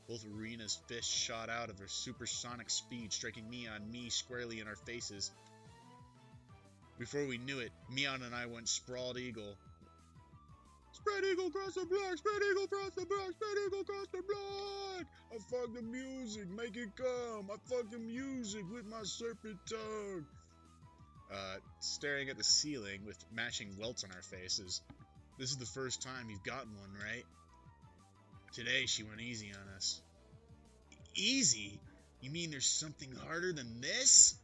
Both Rena's fists shot out of her supersonic speed, striking me squarely in our faces. Before we knew it, Mion and I went sprawled eagle. Spread eagle across the block, spread eagle across the block, spread eagle across the block! I fuck the music, make it come! I fuck the music with my serpent tongue! Staring at the ceiling with matching welts on our faces. This is the first time you've gotten one, right? Today she went easy on us. Easy? You mean there's something harder than this?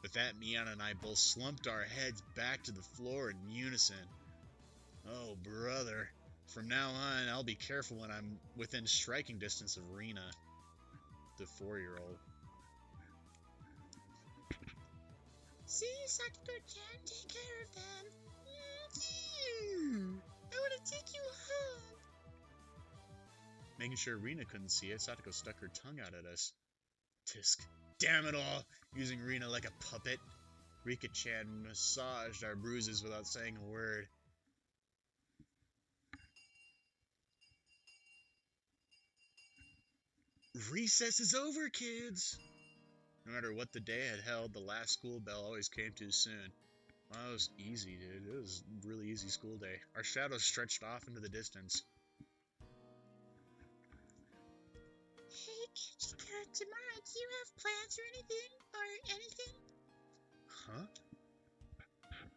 With that, Mian and I both slumped our heads back to the floor in unison. Oh, brother. From now on, I'll be careful when I'm within striking distance of Rena, the 4-year-old. See, Sakura-chan, take care of them. I want to take you home. Making sure Rena couldn't see it, Satoko stuck her tongue out at us. Tisk. Damn it all! Using Rena like a puppet. Rika-chan massaged our bruises without saying a word. Recess is over, kids! No matter what the day had held, the last school bell always came too soon. Well, it was easy, dude. It was a really easy school day. Our shadows stretched off into the distance. Hey, Kichika, tomorrow, do you have plans or anything? Huh?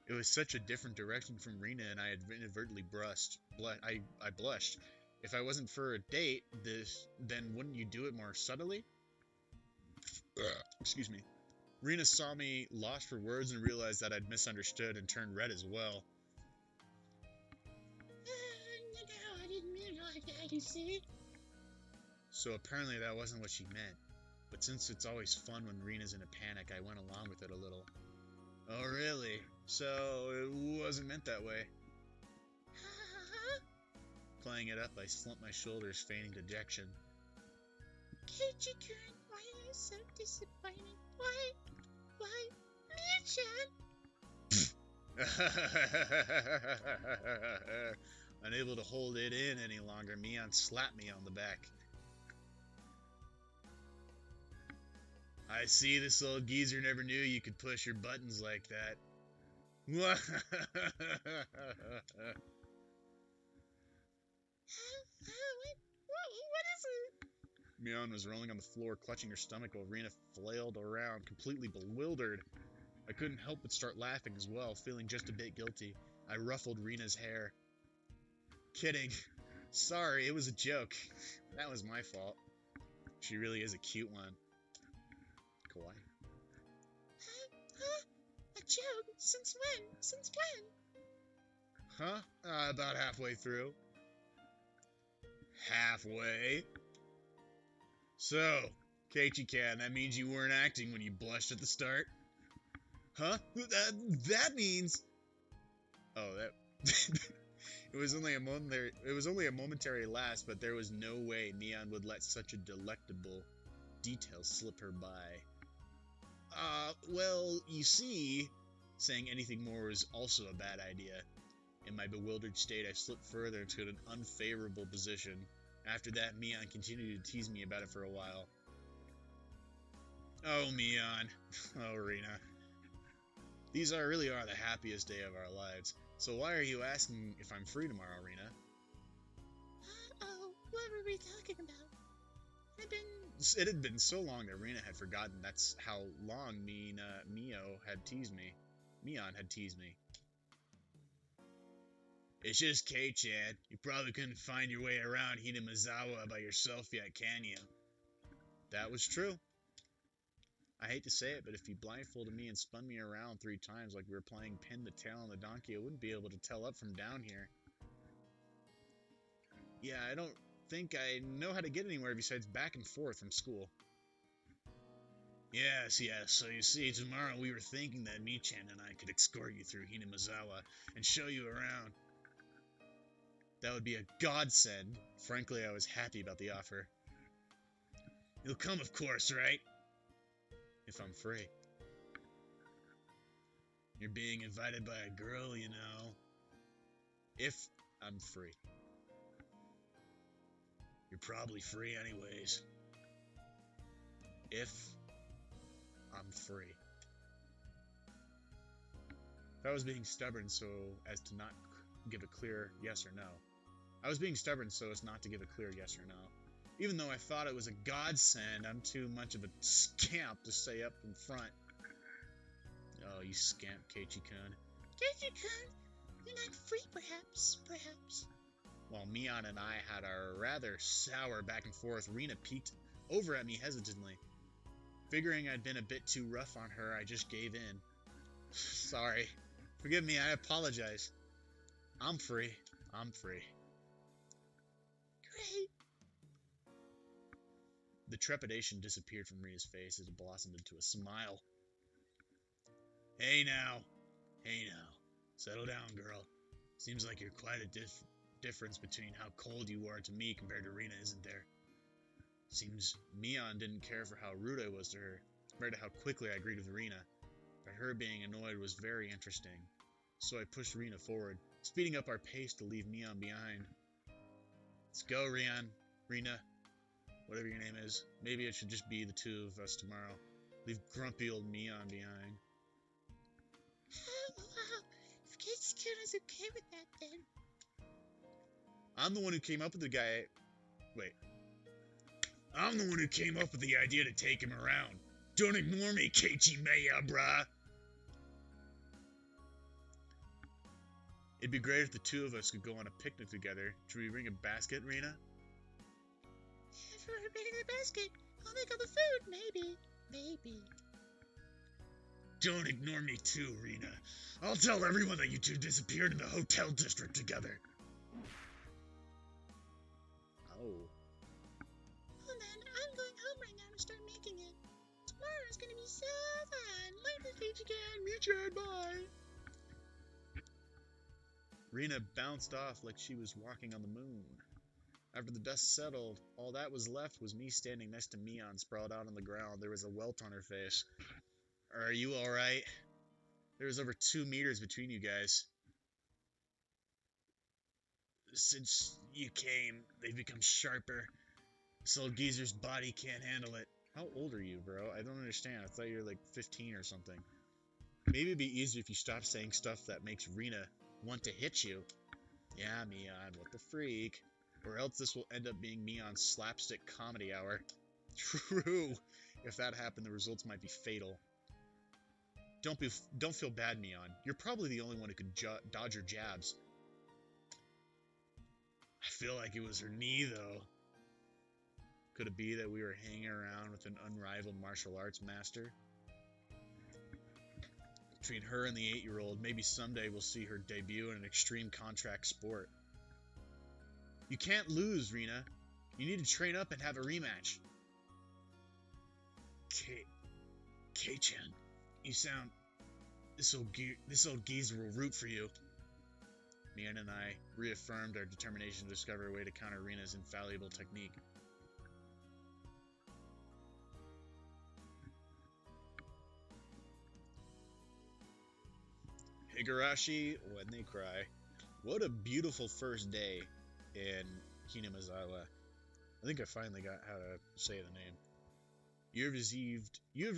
It was such a different direction from Rena, and I had inadvertently I blushed. If I wasn't for a date, then wouldn't you do it more subtly? Excuse me. Rena saw me lost for words and realized that I'd misunderstood and turned red as well. No, I didn't mean it like that, you see. So apparently that wasn't what she meant. But since it's always fun when Rena's in a panic, I went along with it a little. Oh, really? So it wasn't meant that way. Playing it up, I slumped my shoulders, feigning dejection. Kichika, why are you so disappointed? Why, Mia-chan? Unable to hold it in any longer, Mian slapped me on the back. I see this old geezer never knew you could push your buttons like that. What is it? Mian was rolling on the floor, clutching her stomach while Rena flailed around, completely bewildered. I couldn't help but start laughing as well, feeling just a bit guilty. I ruffled Rena's hair. Kidding. Sorry, it was a joke. That was my fault. She really is a cute one. Kawaii. A joke? Since when? Huh? About halfway through. Halfway? So, Keiichi-can, that means you weren't acting when you blushed at the start? Huh? That means... Oh, that... It was only a momentary lapse, but there was no way Mian would let such a delectable detail slip her by. Well, you see... Saying anything more was also a bad idea. In my bewildered state, I slipped further into an unfavorable position. After that, Mian continued to tease me about it for a while. Oh, Mian. Oh, Rena. These really are the happiest day of our lives. So why are you asking if I'm free tomorrow, Rena? Oh, what were we talking about? It had been so long that Rena had forgotten that's how long Mian had teased me. It's just Kei-chan. You probably couldn't find your way around Hinamizawa by yourself yet, can you? That was true. I hate to say it, but if you blindfolded me and spun me around 3 times like we were playing pin the tail on the donkey, I wouldn't be able to tell up from down here. Yeah, I don't think I know how to get anywhere besides back and forth from school. Yes, so you see, tomorrow we were thinking that Mi-chan and I could escort you through Hinamizawa and show you around. That would be a godsend. Frankly, I was happy about the offer. You'll come, of course, right? If I'm free. You're being invited by a girl, you know. If I'm free. You're probably free anyways. If I'm free. If I was being stubborn so as to not give a clear yes or no. I was being stubborn so as not to give a clear yes or no. Even though I thought it was a godsend, I'm too much of a scamp to stay up in front. Oh, you scamp, Keiichi-kun. Keiichi-kun, you're not free, perhaps. While Mion and I had our rather sour back and forth, Rena peeked over at me hesitantly. Figuring I'd been a bit too rough on her, I just gave in. Sorry. Forgive me, I apologize. I'm free. Great. The trepidation disappeared from Rena's face as it blossomed into a smile. Hey now. Settle down, girl. Seems like you're quite a difference between how cold you are to me compared to Rena, isn't there? Seems Mion didn't care for how rude I was to her, compared to how quickly I agreed with Rena. But her being annoyed was very interesting. So I pushed Rena forward, speeding up our pace to leave Mion behind. Let's go, Rena, whatever your name is. Maybe it should just be the two of us tomorrow. Leave grumpy old Mion behind. Wow. If Casey-kun is okay with that, then. I'm the one who came up with the idea to take him around. Don't ignore me, Keiichi-maya, brah. It'd be great if the two of us could go on a picnic together. Should we bring a basket, Rena? If we're bringing the basket, I'll make all the food. Maybe. Don't ignore me too, Rena. I'll tell everyone that you two disappeared in the hotel district together. Oh. Well then, I'm going home right now to start making it. Tomorrow's gonna be so fun. Learn the speech again. Michan, bye. Rena bounced off like she was walking on the moon. After the dust settled, all that was left was me standing next to Mion sprawled out on the ground. There was a welt on her face. Are you alright? There was over 2 meters between you guys. Since you came, they've become sharper. This old geezer's body can't handle it. How old are you, bro? I don't understand. I thought you were like 15 or something. Maybe it'd be easier if you stopped saying stuff that makes Rena want to hit you. Yeah, Mion, what the freak. Or else this will end up being Mion's slapstick comedy hour. True. If that happened, the results might be fatal. Don't feel bad, Mion. You're probably the only one who could dodge her jabs. I feel like it was her knee, though. Could it be that we were hanging around with an unrivaled martial arts master? Between her and the 8-year-old, maybe someday we'll see her debut in an extreme contract sport. You can't lose, Rena. You need to train up and have a rematch. Kei-chan, you sound... This old geezer will root for you. Mion and I reaffirmed our determination to discover a way to counter Rena's infallible technique. Higurashi when they cry. What a beautiful first day in Hinamizawa. I think I finally got how to say the name. You have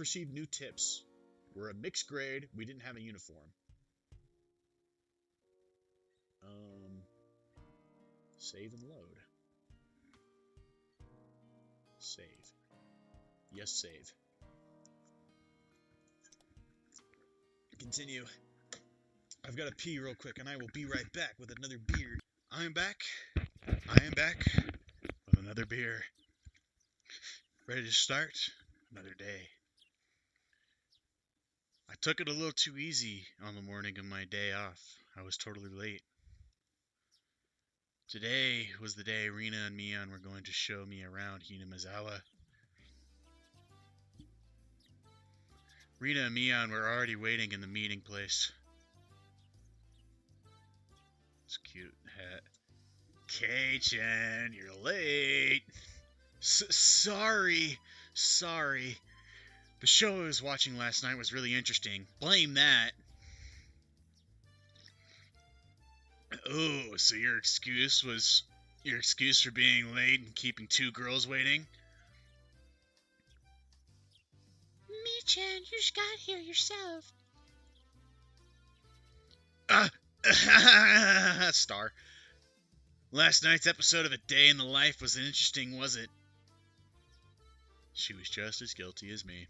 received new tips. We're a mixed grade. We didn't have a uniform. Save and load. Save. Yes, save. Continue. I've got to pee real quick, and I will be right back with another beer. I am back with another beer. Ready to start another day. I took it a little too easy on the morning of my day off. I was totally late. Today was the day Rena and Mion were going to show me around Hinamizawa. Rena and Mion were already waiting in the meeting place. It's a cute hat. Kei-chan, you're late. Sorry. The show I was watching last night was really interesting. Blame that. Oh, so your excuse for being late and keeping 2 girls waiting? Michan, you just got here yourself. Star. Last night's episode of A Day in the Life wasn't interesting, was it? She was just as guilty as me.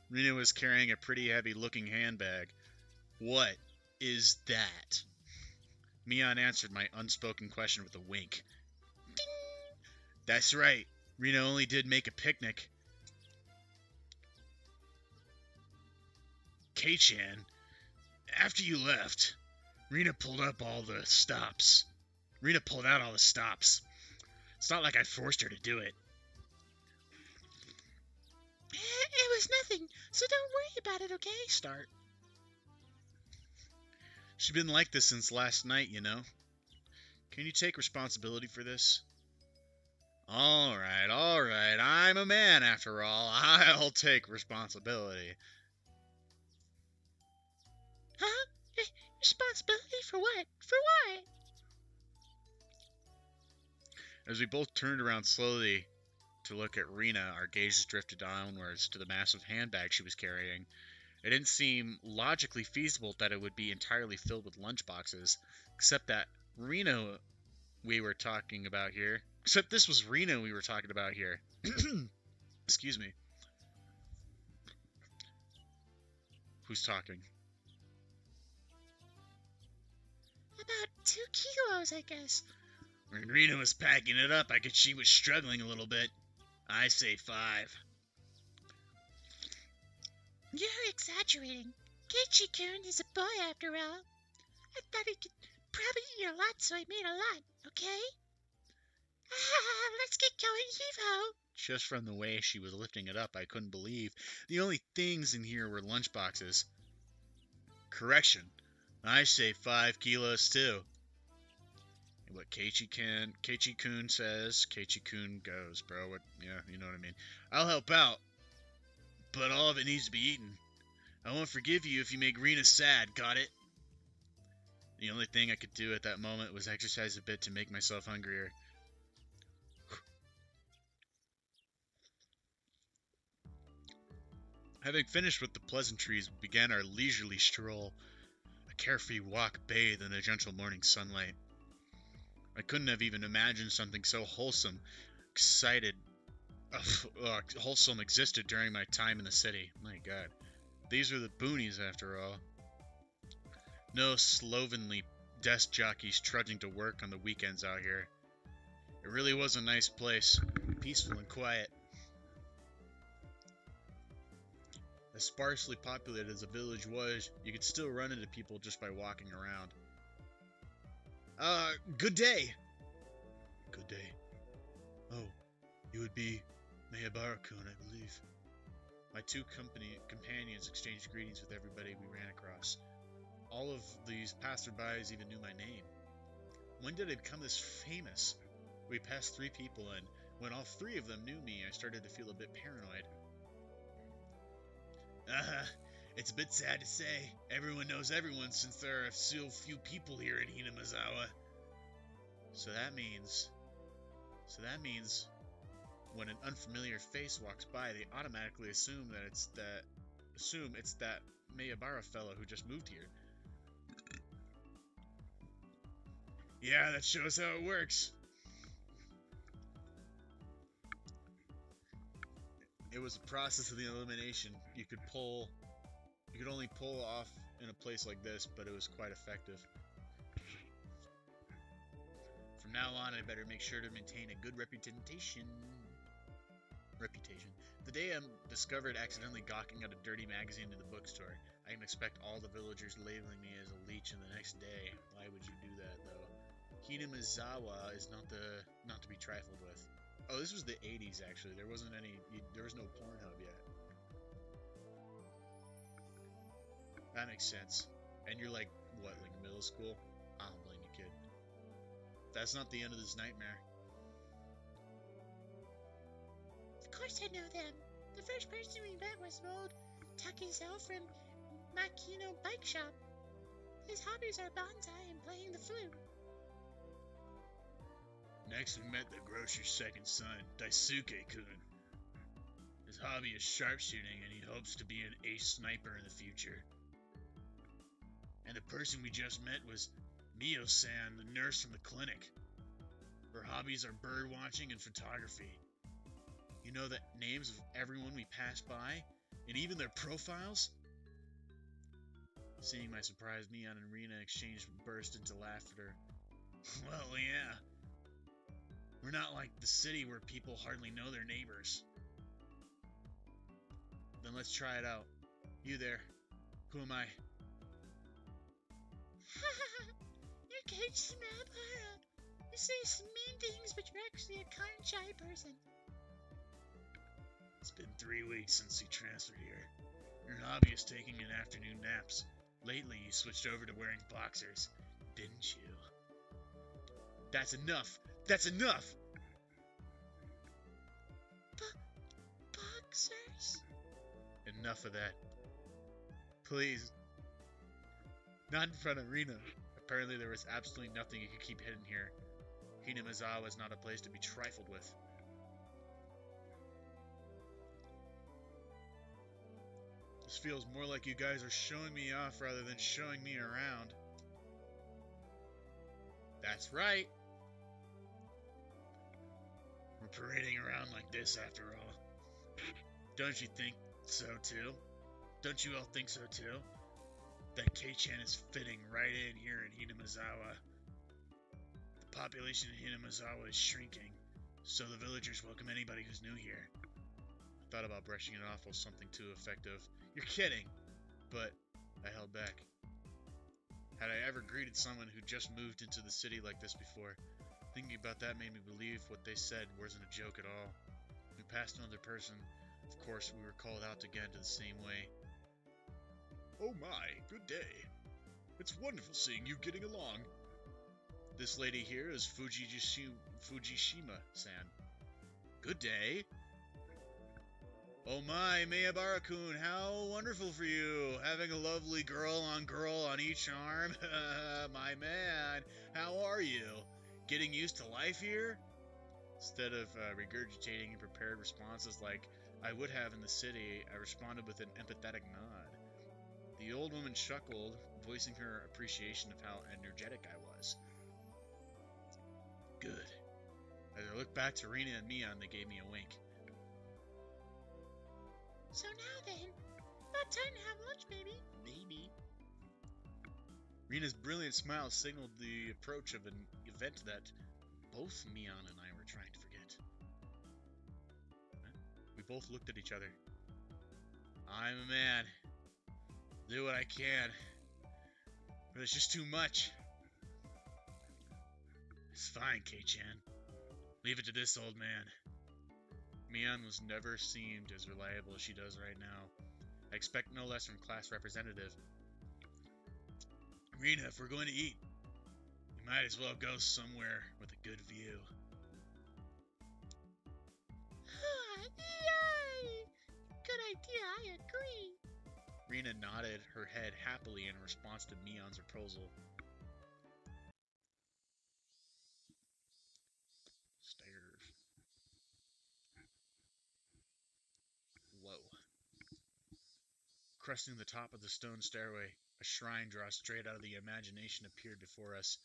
Rena was carrying a pretty heavy-looking handbag. What is that? Mion answered my unspoken question with a wink. Ding! That's right. Rena only did make a picnic. Kei-chan, after you left, Rena pulled out all the stops. It's not like I forced her to do it. It was nothing, so don't worry about it, okay? Start. She's been like this since last night, you know. Can you take responsibility for this? All right. I'm a man after all. I'll take responsibility. Huh? Responsibility for what? For what? As we both turned around slowly to look at Rena, our gazes drifted downwards to the massive handbag she was carrying. It didn't seem logically feasible that it would be entirely filled with lunchboxes, except this was Rena we were talking about here. Excuse me. Who's talking? About 2 kilos, I guess. When Rena was packing it up, I could she was struggling a little bit. I say 5. You're exaggerating. Keiichi-kun is a boy after all. I thought he could probably eat a lot, so I made a lot, okay? Let's get going, heave-ho. Just from the way she was lifting it up, I couldn't believe the only things in here were lunchboxes. Correction, I say 5 kilos too. And what Keiichi-kun says, Keiichi-kun goes, bro. Yeah, you know what I mean. I'll help out, but all of it needs to be eaten. I won't forgive you if you make Rena sad, got it? The only thing I could do at that moment was exercise a bit to make myself hungrier. Having finished with the pleasantries, we began our leisurely stroll, a carefree walk bathed in the gentle morning sunlight. I couldn't have even imagined something so wholesome existed during my time in the city. My God, these are the boonies after all. No slovenly desk jockeys trudging to work on the weekends out here. It really was a nice place, peaceful and quiet. As sparsely populated as the village was, you could still run into people just by walking around. Good day. Good day. Oh, you would be Miyabara-kun, I believe. My two companions exchanged greetings with everybody we ran across. All of these passerbys even knew my name. When did I become this famous? We passed 3 people, and when all 3 of them knew me, I started to feel a bit paranoid. It's a bit sad to say. Everyone knows everyone since there are so few people here in Hinamizawa. So that means when an unfamiliar face walks by, they automatically assume it's that Miyabara fellow who just moved here. Yeah, that shows how it works. It was a process of the elimination. You could only pull off in a place like this, but it was quite effective. From now on, I better make sure to maintain a good reputation. The day I'm discovered accidentally gawking at a dirty magazine in the bookstore, I can expect all the villagers labeling me as a leech in the next day. Why would you do that, though? Hinamizawa is not to be trifled with. Oh, this was the 80s, actually. There was no Pornhub yet. That makes sense. And you're like, what, like middle school? I don't blame you, kid. That's not the end of this nightmare. Of course I know them. The first person we met was old Takizo from Makino Bike Shop. His hobbies are bonsai and playing the flute. Next, we met the grocer's second son, Daisuke-kun. His hobby is sharpshooting, and he hopes to be an ace sniper in the future. And the person we just met was Mio-san, the nurse from the clinic. Her hobbies are bird watching and photography. You know the names of everyone we pass by, and even their profiles? Seeing my surprise, Mian and Rena exchanged burst into laughter. Well, yeah. We're not like the city where people hardly know their neighbors. Then let's try it out. You there. Who am I? You're Casey Mabara. You say some mean things, but you're actually a kind, shy person. It's been 3 weeks since you transferred here. You're an obvious taking in afternoon naps. Lately, you switched over to wearing boxers, didn't you? That's enough! That's enough! Boxers? Enough of that. Please. Not in front of Rena. Apparently there was absolutely nothing you could keep hidden here. Hinamizawa is not a place to be trifled with. This feels more like you guys are showing me off rather than showing me around. That's right. We're parading around like this after all. Don't you think so too? Don't you all think so too? That K-chan is fitting right in here in Hinamizawa. The population in Hinamizawa is shrinking, so the villagers welcome anybody who's new here. I thought about brushing it off with something too effective. You're kidding! But I held back. Had I ever greeted someone who just moved into the city like this before, thinking about that made me believe what they said wasn't a joke at all. We passed another person. Of course, we were called out again to the same way. Oh my, good day. It's wonderful seeing you getting along. This lady here is Fujishima-san. Good day. Oh my, Miyabara-kun, how wonderful for you. Having a lovely girl on each arm. My man, how are you? Getting used to life here? Instead of regurgitating prepared responses like I would have in the city, I responded with an empathetic nod. The old woman chuckled, voicing her appreciation of how energetic I was. Good. As I looked back to Rena and Mian, they gave me a wink. So now then, about time to have lunch, baby. Maybe. Rena's brilliant smile signaled the approach of an event that both Mian and I were trying to forget. We both looked at each other. I'm a man. Do what I can. But it's just too much. It's fine, K-chan. Leave it to this old man. Mian was never seemed as reliable as she does right now. I expect no less from class representative. Rena, if we're going to eat, we might as well go somewhere with a good view. Yay! Good idea, I agree. Rena nodded her head happily in response to Mian's proposal. Stairs. Whoa. Cresting the top of the stone stairway, a shrine drawn straight out of the imagination appeared before us.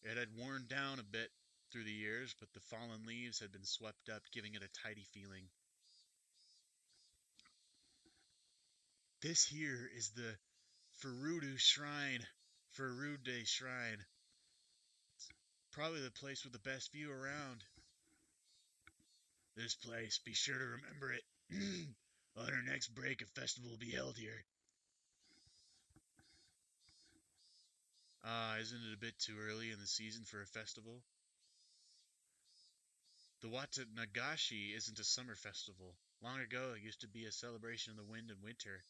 It had worn down a bit through the years, but the fallen leaves had been swept up, giving it a tidy feeling. This here is the Furude Shrine. It's probably the place with the best view around. This place, be sure to remember it. On our next break, a festival will be held here. Isn't it a bit too early in the season for a festival? The Watanagashi isn't a summer festival. Long ago, it used to be a celebration of the wind in winter.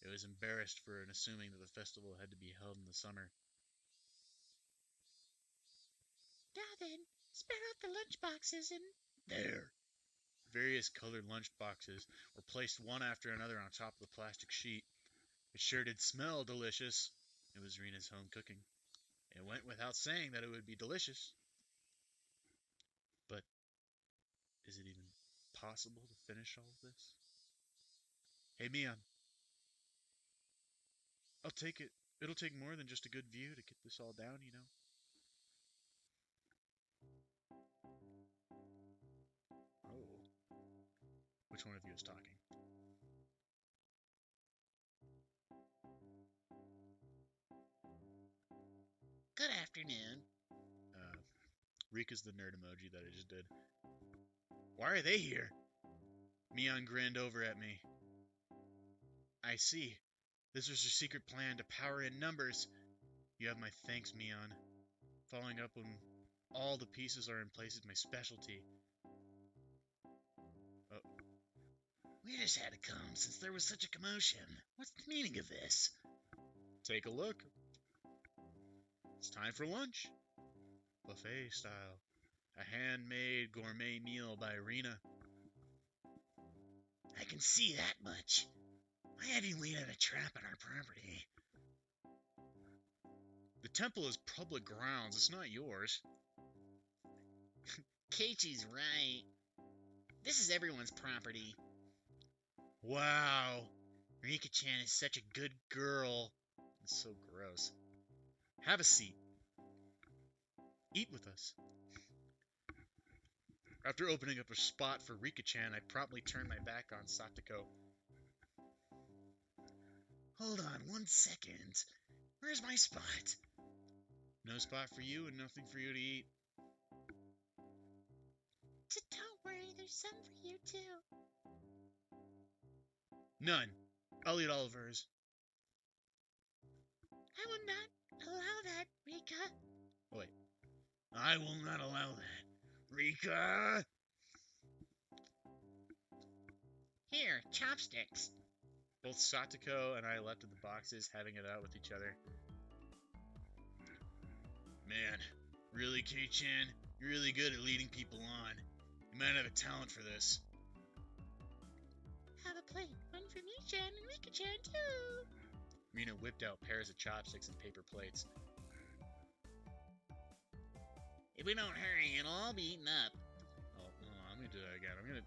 It was embarrassed for assuming that the festival had to be held in the summer. Now then, spread out the lunch boxes and... There. Various colored lunch boxes were placed one after another on top of the plastic sheet. It sure did smell delicious. It was Rena's home cooking. It went without saying that it would be delicious. But is it even possible to finish all of this? Hey, Mian. I'll take it. It'll take more than just a good view to get this all down, you know. Oh. Which one of you is talking? afternoon. Rika's the nerd emoji that I just did. Why are they here? Mion grinned over at me. I see. This was your secret plan to power in numbers. You have my thanks, Mion. Following up when all the pieces are in place is my specialty. We just had to come since there was such a commotion. What's the meaning of this? Take a look. It's time for lunch. Buffet style. A handmade gourmet meal by Rena. I can see that much. I had you laid out a trap on our property. The temple is public grounds. It's not yours. Keiichi's right. This is everyone's property. Wow. Rika-chan is such a good girl. It's so gross. Have a seat. Eat with us. After opening up a spot for Rika-chan, I promptly turned my back on Satoko. Hold on 1 second. Where's my spot? No spot for you and nothing for you to eat. Don't worry, there's some for you too. None. I'll eat all of hers. I will not allow that, Rika. Wait. I will not allow that. Rika! Here, chopsticks. Both Satoko and I left in the boxes, having it out with each other. Man, really, Kei-chan? You're really good at leading people on. You might have a talent for this. Have a plate. One for me-chan and Rika-chan too. Rena whipped out pairs of chopsticks and paper plates. If we don't hurry, it'll all be eaten up. Oh, I'm gonna do that again.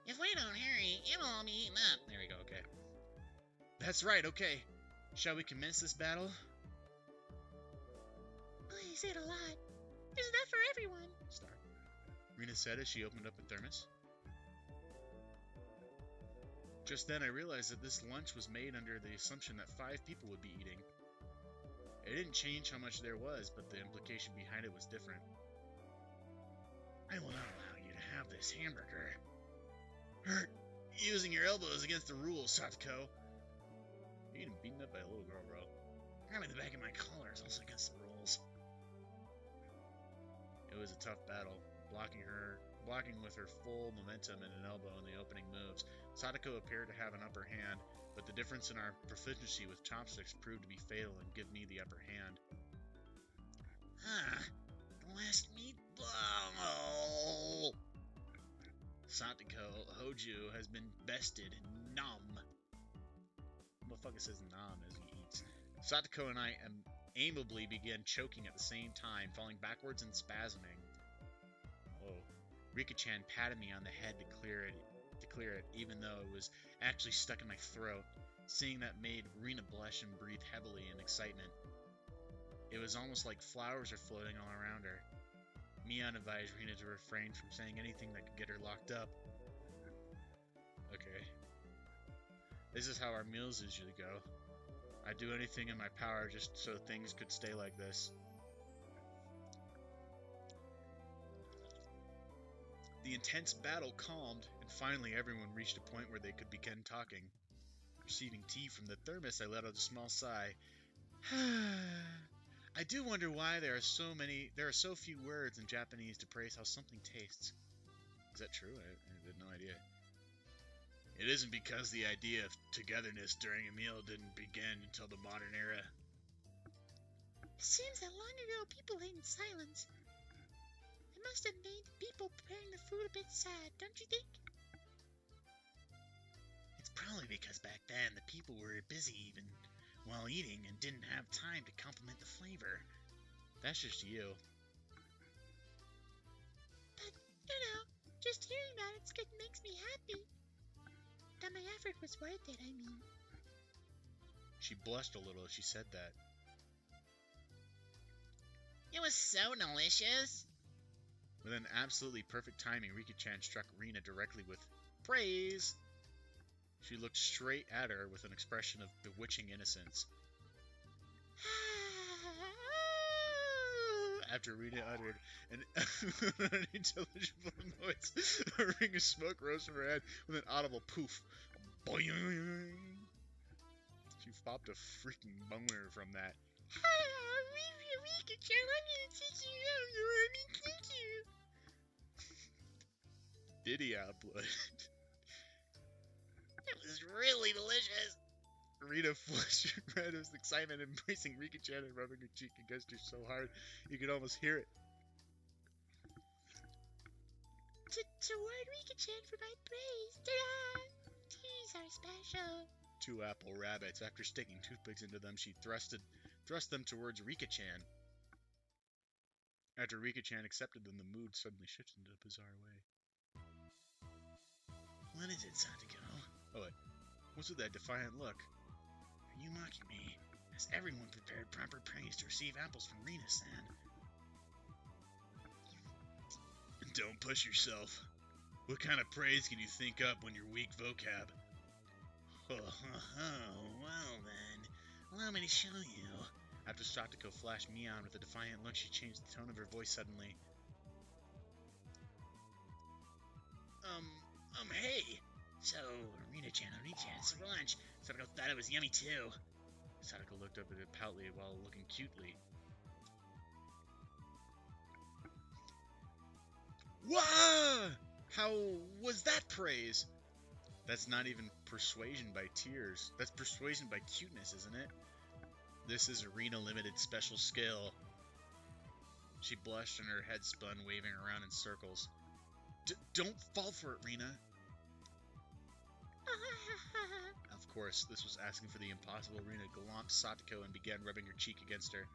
If we don't hurry, it'll all be eaten up. There we go, okay. That's right, okay. Shall we commence this battle? Please eat a lot. There's enough for everyone. Start. Rena said as she opened up a thermos. Just then I realized that this lunch was made under the assumption that 5 people would be eating. It didn't change how much there was, but the implication behind it was different. I will not allow you to have this hamburger. Hurt. Using your elbows against the rules, Satoko. You're getting beaten up by a little girl, bro. Grabbing the back of my collar is also against the rules. It was a tough battle, blocking with her full momentum and an elbow in the opening moves. Satoko appeared to have an upper hand, but the difference in our proficiency with chopsticks proved to be fatal and give me the upper hand. The last meatball! Satoko, Hoju has been bested. Nom. Motherfucker says nom as he eats. Satoko and I amiably began choking at the same time, falling backwards and spasming. Oh. Rika-chan patted me on the head to clear it, even though it was actually stuck in my throat. Seeing that made Rena blush and breathe heavily in excitement. It was almost like flowers are floating all around her. Mion advised Rena to refrain from saying anything that could get her locked up. Okay. This is how our meals usually go. I'd do anything in my power just so things could stay like this. The intense battle calmed, and finally everyone reached a point where they could begin talking. Receiving tea from the thermos, I let out a small sigh. I do wonder why there are so few words in Japanese to praise how something tastes. Is that true? I had no idea. It isn't because the idea of togetherness during a meal didn't begin until the modern era. It seems that long ago people ate in silence. It must have made the people preparing the food a bit sad, don't you think? It's probably because back then the people were busy even while eating and didn't have time to compliment the flavor. That's just you. But, just hearing about it makes me happy. That my effort was worth it, I mean. She blushed a little as she said that. It was so delicious. With an absolutely perfect timing, Rika-chan struck Rena directly with praise. She looked straight at her with an expression of bewitching innocence. after Rena uttered an unintelligible noise. A ring of smoke rose from her head with an audible poof. Boing! She popped a freaking boner from that. Rika-chan, I'm gonna teach you how to let me teach you. Diddy output. It was really delicious. Rita flushed red with excitement, embracing Rika-chan and rubbing her cheek against her so hard you could almost hear it. Toward Rika-chan for my praise. Ta-da! These are special. 2 apple rabbits. After sticking toothpicks into them, she thrust them towards Rika-chan. After Rika-chan accepted them, the mood suddenly shifted in a bizarre way. What is it, Satoko? Oh, wait. What's with that defiant look? Are you mocking me? Has everyone prepared proper praise to receive apples from Rina-san? Don't push yourself. What kind of praise can you think up when you're weak vocab? Well then, allow me to show you. After Satoko flashed Mion with a defiant look, she changed the tone of her voice suddenly. Hey! So, Rina-chan, Oni-chan, for lunch. Satoko thought it was yummy too. Satoko looked up at it poutly while looking cutely. Wah! How was that praise? That's not even persuasion by tears. That's persuasion by cuteness, isn't it? This is Arena Limited special skill. She blushed and her head spun, waving around in circles. Don't fall for it, Rena. Of course, this was asking for the impossible. Rena gallomped Satoko and began rubbing her cheek against her.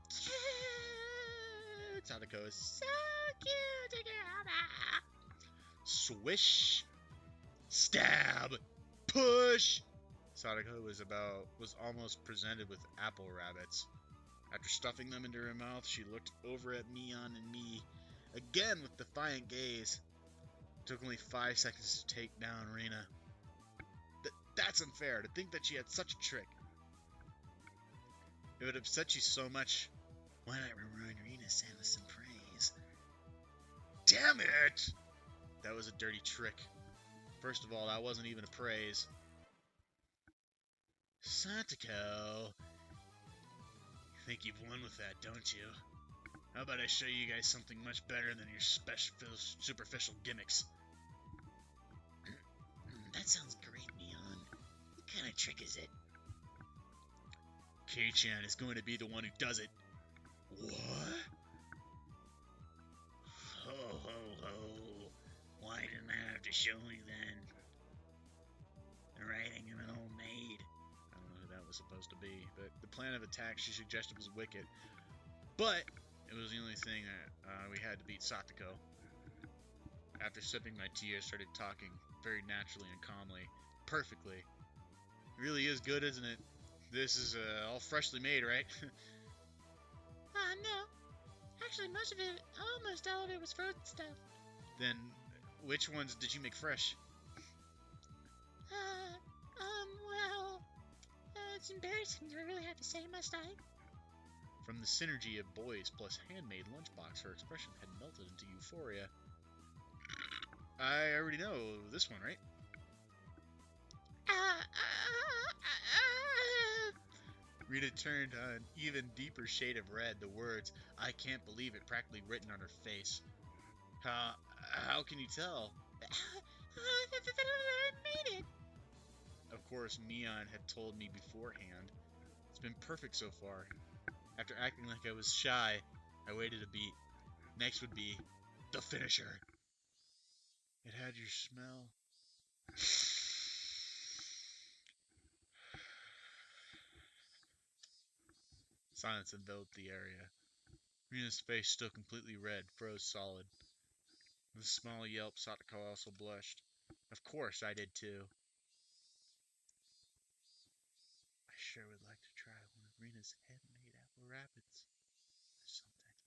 Cute! Satoko is so cute together. Swish! Stab! Push! Satoko was almost presented with apple rabbits. After stuffing them into her mouth, she looked over at Mion and me, again with defiant gaze. It took only 5 seconds to take down Rena. That's unfair, to think that she had such a trick. It would upset you so much. Why not reward Rina-san with some praise? Damn it! That was a dirty trick. First of all, that wasn't even a praise. Satoko, you think you've won with that, don't you? How about I show you guys something much better than your superficial gimmicks? That sounds great, Mion. What kind of trick is it? Kei-chan is going to be the one who does it. What? Ho, ho, ho. Why didn't I have to show you then? The writing of an old maid. I don't know who that was supposed to be, but the plan of attack she suggested was wicked. But it was the only thing that we had to beat Satoko. After sipping my tea, I started talking very naturally and calmly. Perfectly. It really is good, isn't it? This is all freshly made, right? No. Actually, almost all of it was frozen stuff. Then, which ones did you make fresh? It's embarrassing. Do I really have to say, must I? From the synergy of boys plus handmade lunchbox, her expression had melted into euphoria. I already know this one, right? Rita turned an even deeper shade of red, the words, "I can't believe it," practically written on her face. How can you tell? I made it. Of course, Mion had told me beforehand. It's been perfect so far. After acting like I was shy, I waited a beat. Next would be the finisher. It had your smell. Silence enveloped the area. Rina's face, still completely red, froze solid. With a small yelp, Satoko also blushed. Of course, I did too. I sure would like to try one of Rina's handmade apple rabbits or something.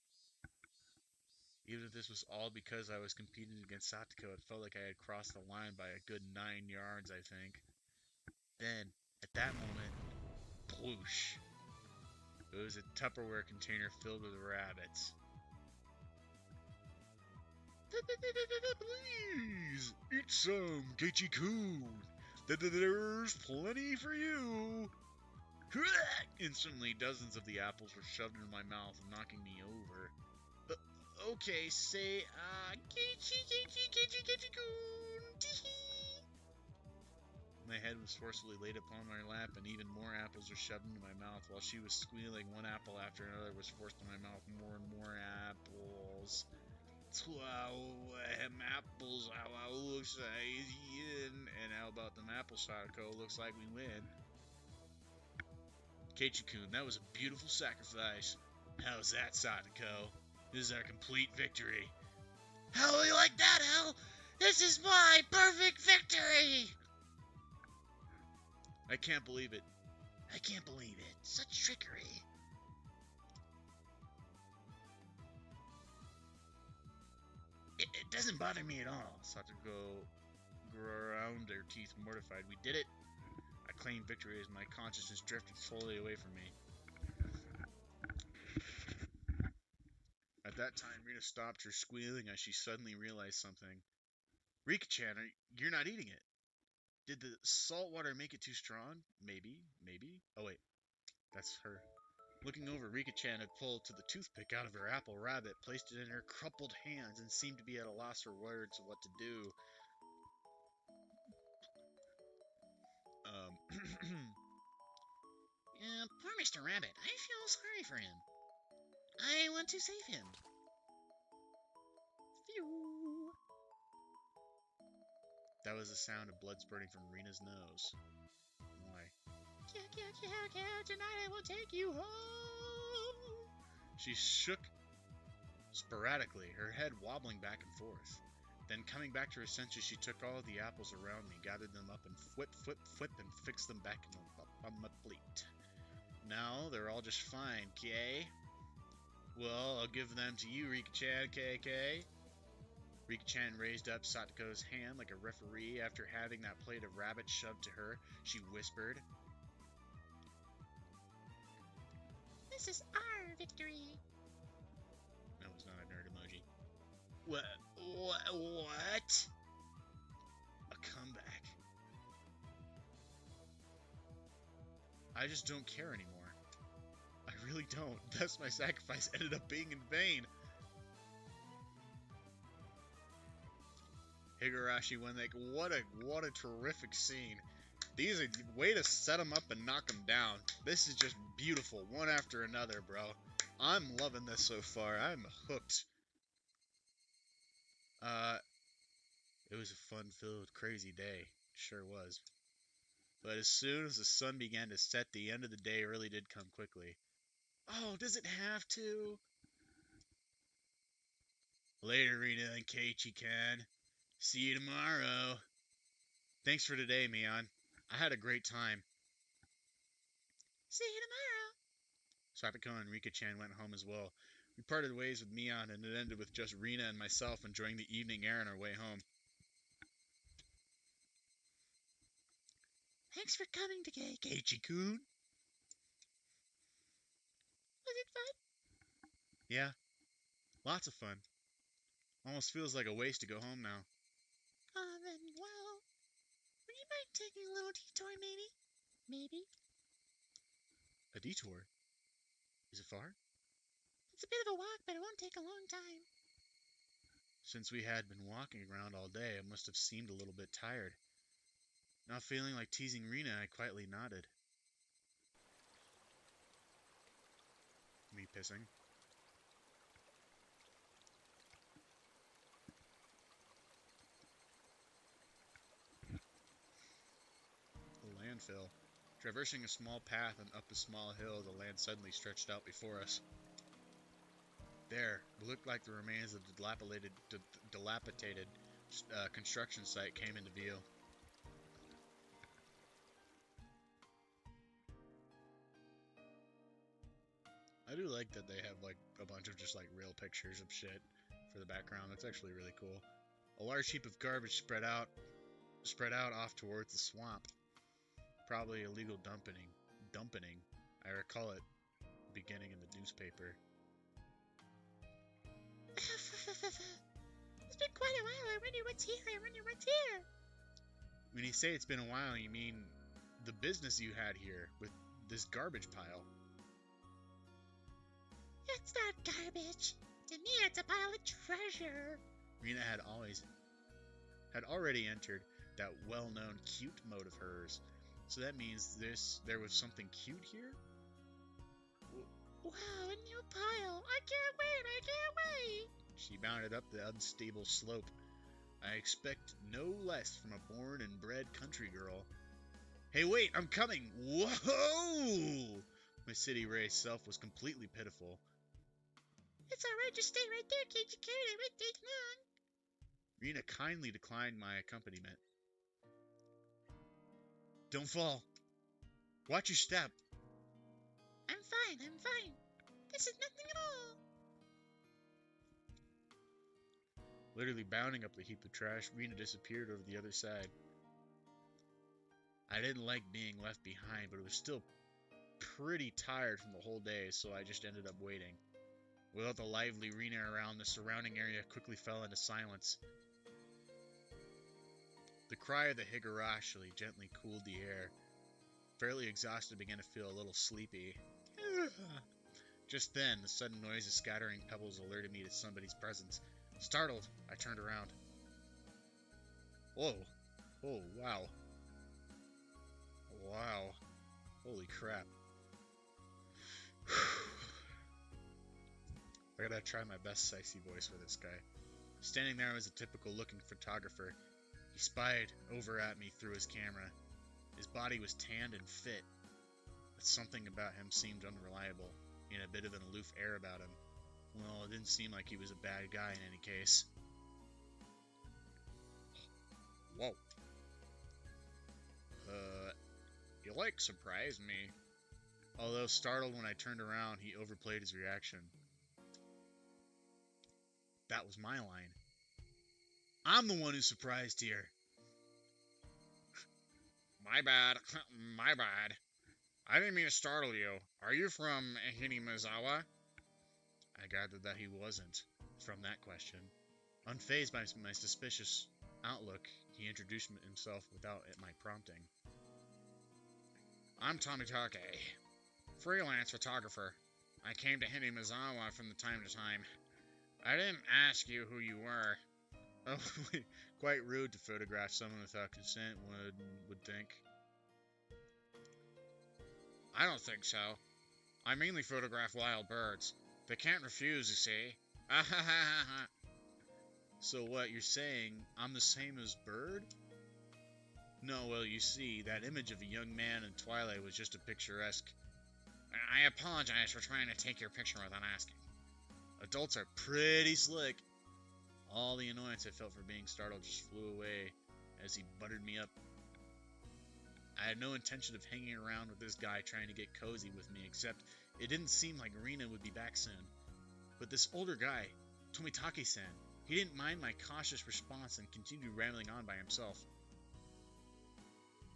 Even if this was all because I was competing against Satoko, it felt like I had crossed the line by a good 9 yards, I think. Then, at that moment, ploosh. It was a Tupperware container filled with rabbits. Please, eat some, Keiichi-kun. There's plenty for you. Instantly, dozens of the apples were shoved into my mouth, knocking me over. Okay, say, Keiichi-kun. My head was forcibly laid upon my lap, and even more apples were shoved into my mouth. While she was squealing, one apple after another was forced in my mouth. More and more apples. 12 apples. How looks like and how about them apple Sadako? Looks like we win. Keiichi-kun, that was a beautiful sacrifice. How's that, Sadako? This is our complete victory. How will you like that, Hal? This is my perfect victory! I can't believe it. I can't believe it. Such trickery. It doesn't bother me at all. Sadako ground her teeth mortified. We did it. I claimed victory as my consciousness drifted slowly away from me. At that time, Rita stopped her squealing as she suddenly realized something. Rika-chan, you're not eating it. Did the salt water make it too strong? Maybe. Oh wait, that's her. Looking over, Rika-chan had pulled to the toothpick out of her apple rabbit, placed it in her crumpled hands, and seemed to be at a loss for words of what to do. Poor Mr. Rabbit. I feel sorry for him. I want to save him. Phew. That was the sound of blood spurting from Rena's nose. Why? Tonight I will take you home. She shook sporadically, her head wobbling back and forth. Then, coming back to her senses, she took all the apples around me, gathered them up, and flip, and fixed them back on my plate. Now, they're all just fine, Kay? Well, I'll give them to you, Rika-chan, KK. Rika-chan raised up Satoko's hand like a referee after having that plate of rabbit shoved to her. She whispered, This is our victory. That was not a nerd emoji. What? A comeback. I just don't care anymore. I really don't. Thus my sacrifice ended up being in vain. Higurashi went like, what a terrific scene. These are way to set them up and knock them down. This is just beautiful, one after another, bro. I'm loving this so far. I'm hooked. It was a fun-filled, crazy day. It sure was. But as soon as the sun began to set, the end of the day really did come quickly. Oh, does it have to? Later, Rita and Keiichi-kan. See you tomorrow. Thanks for today, Mion. I had a great time. See you tomorrow. Satoko and Rika-chan went home as well. We parted ways with Mion, and it ended with just Rina and myself enjoying the evening air on our way home. Thanks for coming today, Keiichi-kun? Was it fun? Yeah, lots of fun. Almost feels like a waste to go home now. Then, well, would you mind taking a little detour, maybe? Maybe? A detour? Is it far? It's a bit of a walk, but it won't take a long time. Since we had been walking around all day, I must have seemed a little bit tired. Not feeling like teasing Rina, I quietly nodded. Me pissing. The landfill. Traversing a small path and up a small hill, the land suddenly stretched out before us. There, what looked like the remains of the dilapidated construction site came into view. I do like that they have like a bunch of just like real pictures of shit for the background. That's actually really cool. A large heap of garbage spread out off towards the swamp. Probably illegal dumping. I recall it beginning in the newspaper. It's been quite a while. I wonder what's here. When you say it's been a while, you mean the business you had here with this garbage pile. It's not garbage. To me, it's a pile of treasure. Rena had already entered that well-known cute mode of hers. So that means there was something cute here? Wow, a new pile. I can't wait. She bounded up the unstable slope. I expect no less from a born and bred country girl. Hey, wait, I'm coming! Whoa! My city raised self was completely pitiful. It's alright, just stay right there, Cagey Kid. It won't take long. Rena kindly declined my accompaniment. Don't fall. Watch your step. I'm fine. This is nothing at all. Literally bounding up the heap of trash, Rena disappeared over the other side. I didn't like being left behind, but it was still pretty tired from the whole day, so I just ended up waiting. Without the lively Rena around, the surrounding area quickly fell into silence. The cry of the Higurashi gently cooled the air. Fairly exhausted, began to feel a little sleepy. Just then, the sudden noise of scattering pebbles alerted me to somebody's presence. Startled, I turned around. Whoa. Oh, wow. Wow. Holy crap. I gotta try my best sexy voice for this guy. Standing there was a typical looking photographer. He spied over at me through his camera. His body was tanned and fit, but something about him seemed unreliable. He had a bit of an aloof air about him. Well, it didn't seem like he was a bad guy in any case. Whoa. You surprised me. Although startled when I turned around, he overplayed his reaction. That was my line. I'm the one who's surprised here. My bad. I didn't mean to startle you. Are you from Hinimazawa? I gathered that he wasn't, from that question. Unfazed by my suspicious outlook, he introduced himself without my prompting. I'm Tomitake, freelance photographer. I came to Hinimazawa from time to time. I didn't ask you who you were. Oh, quite rude to photograph someone without consent, one would think. I don't think so. I mainly photograph wild birds. They can't refuse, you see. So what, you're saying I'm the same as Bird? No, well, you see, that image of a young man in twilight was just a picturesque. I apologize for trying to take your picture without asking. Adults are pretty slick. All the annoyance I felt for being startled just flew away as he buttered me up. I had no intention of hanging around with this guy trying to get cozy with me, except it didn't seem like Rena would be back soon. But this older guy, Tomitake-san, he didn't mind my cautious response and continued rambling on by himself.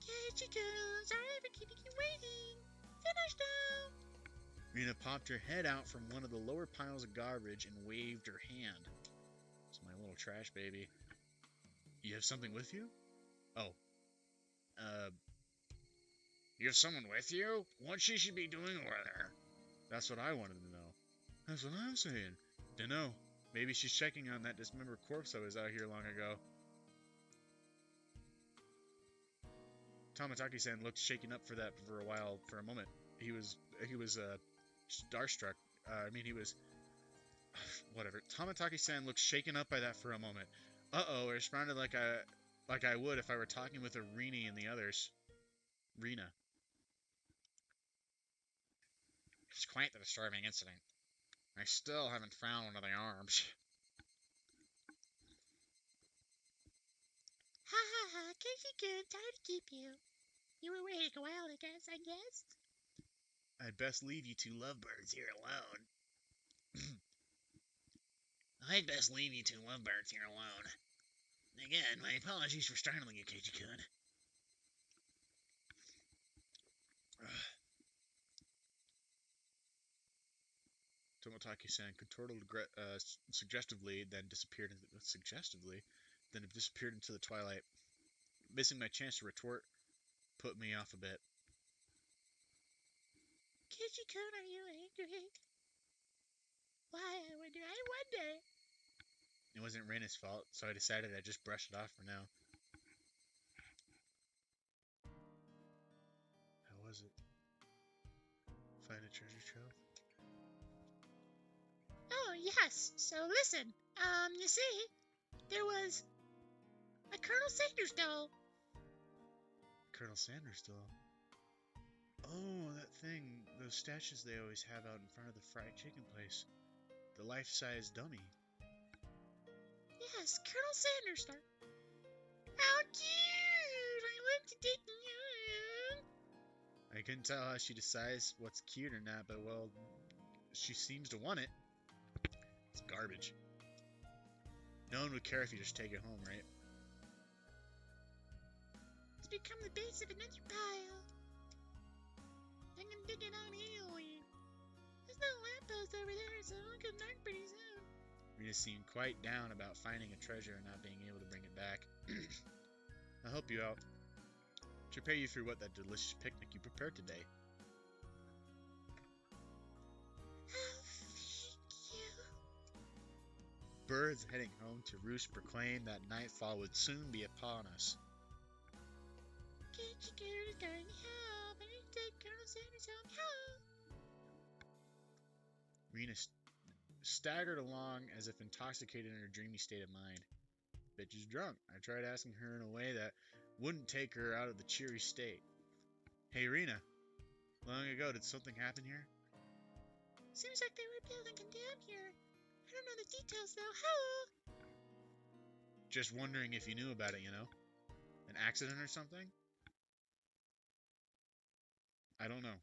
Cagey-kun, sorry for keeping you waiting. Finished now. Rena popped her head out from one of the lower piles of garbage and waved her hand. It's my little trash baby. You have something with you? Oh. You have someone with you? What she should be doing over there? That's what I wanted to know. That's what I'm saying. Dunno. Maybe she's checking on that dismembered corpse that was out here long ago. Tomitake-san looked shaken up for a moment. He was starstruck. Whatever. Tomitake-san looked shaken up by that for a moment. Uh-oh, I responded like I would if I were talking with Irini and the others. Rena. It's quite the disturbing incident. I still haven't found one of the arms. Ha, Cagey-kun, sorry to keep you. You were waiting a while, I guess. I'd best leave you two lovebirds here alone. Again, my apologies for startling you, Cagey-kun. Tomotaki-san contorted suggestively, then disappeared into the twilight. Missing my chance to retort put me off a bit. Kichi-kun, are you angry? Why, I wonder. It wasn't Reina's fault, so I decided I'd just brush it off for now. How was it? Find a treasure trove? Oh, yes. So listen, you see, there was a Colonel Sanders doll. Colonel Sanders doll? Oh, that thing. Those statues they always have out in front of the fried chicken place. The life-size dummy. Yes, Colonel Sanders doll. How cute! I want to take you. I couldn't tell how she decides what's cute or not, but well, she seems to want it. It's garbage. No one would care if you just take it home, right? It's become the base of another pile. I can dig it out easily. There's no lamppost over there, so it'll come dark pretty soon. Rita seemed quite down about finding a treasure and not being able to bring it back. I'll help you out. To prepare you for what that delicious picnic you prepared today. Oh, thank you. Birds heading home to roost proclaimed that nightfall would soon be upon us. Kichi-kun is going to help. I need to take Colonel Sanders home. Rena staggered along as if intoxicated in her dreamy state of mind. Bitch is drunk. I tried asking her in a way that wouldn't take her out of the cheery state. Hey, Rena. Long ago, did something happen here? Seems like they were building a dam here. I don't know the details though. Hello. Just wondering if you knew about it, you know? An accident or something? I don't know.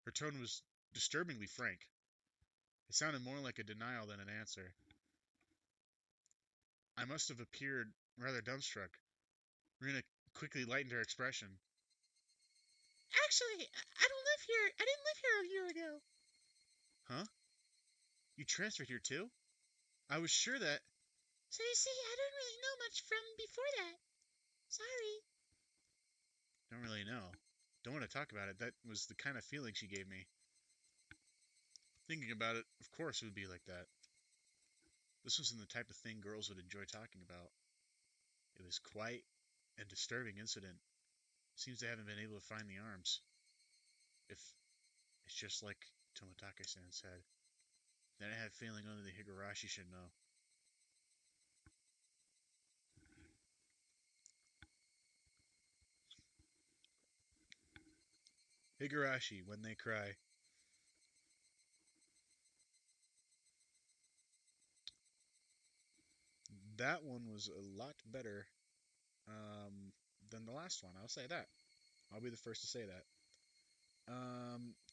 Her tone was disturbingly frank. It sounded more like a denial than an answer. I must have appeared rather dumbstruck. Rena quickly lightened her expression. Actually, I don't live here. I didn't live here a year ago. Huh? You transferred here too? I was sure that... So you see, I don't really know much from before that. Sorry. Don't really know. Don't want to talk about it. That was the kind of feeling she gave me. Thinking about it, of course it would be like that. This wasn't the type of thing girls would enjoy talking about. It was quite a disturbing incident. Seems they haven't been able to find the arms. If it's just like Tomotage-san said, then I have a feeling only the Higurashi should know. Higurashi, when they cry. That one was a lot better than the last one. I'll say that. I'll be the first to say that.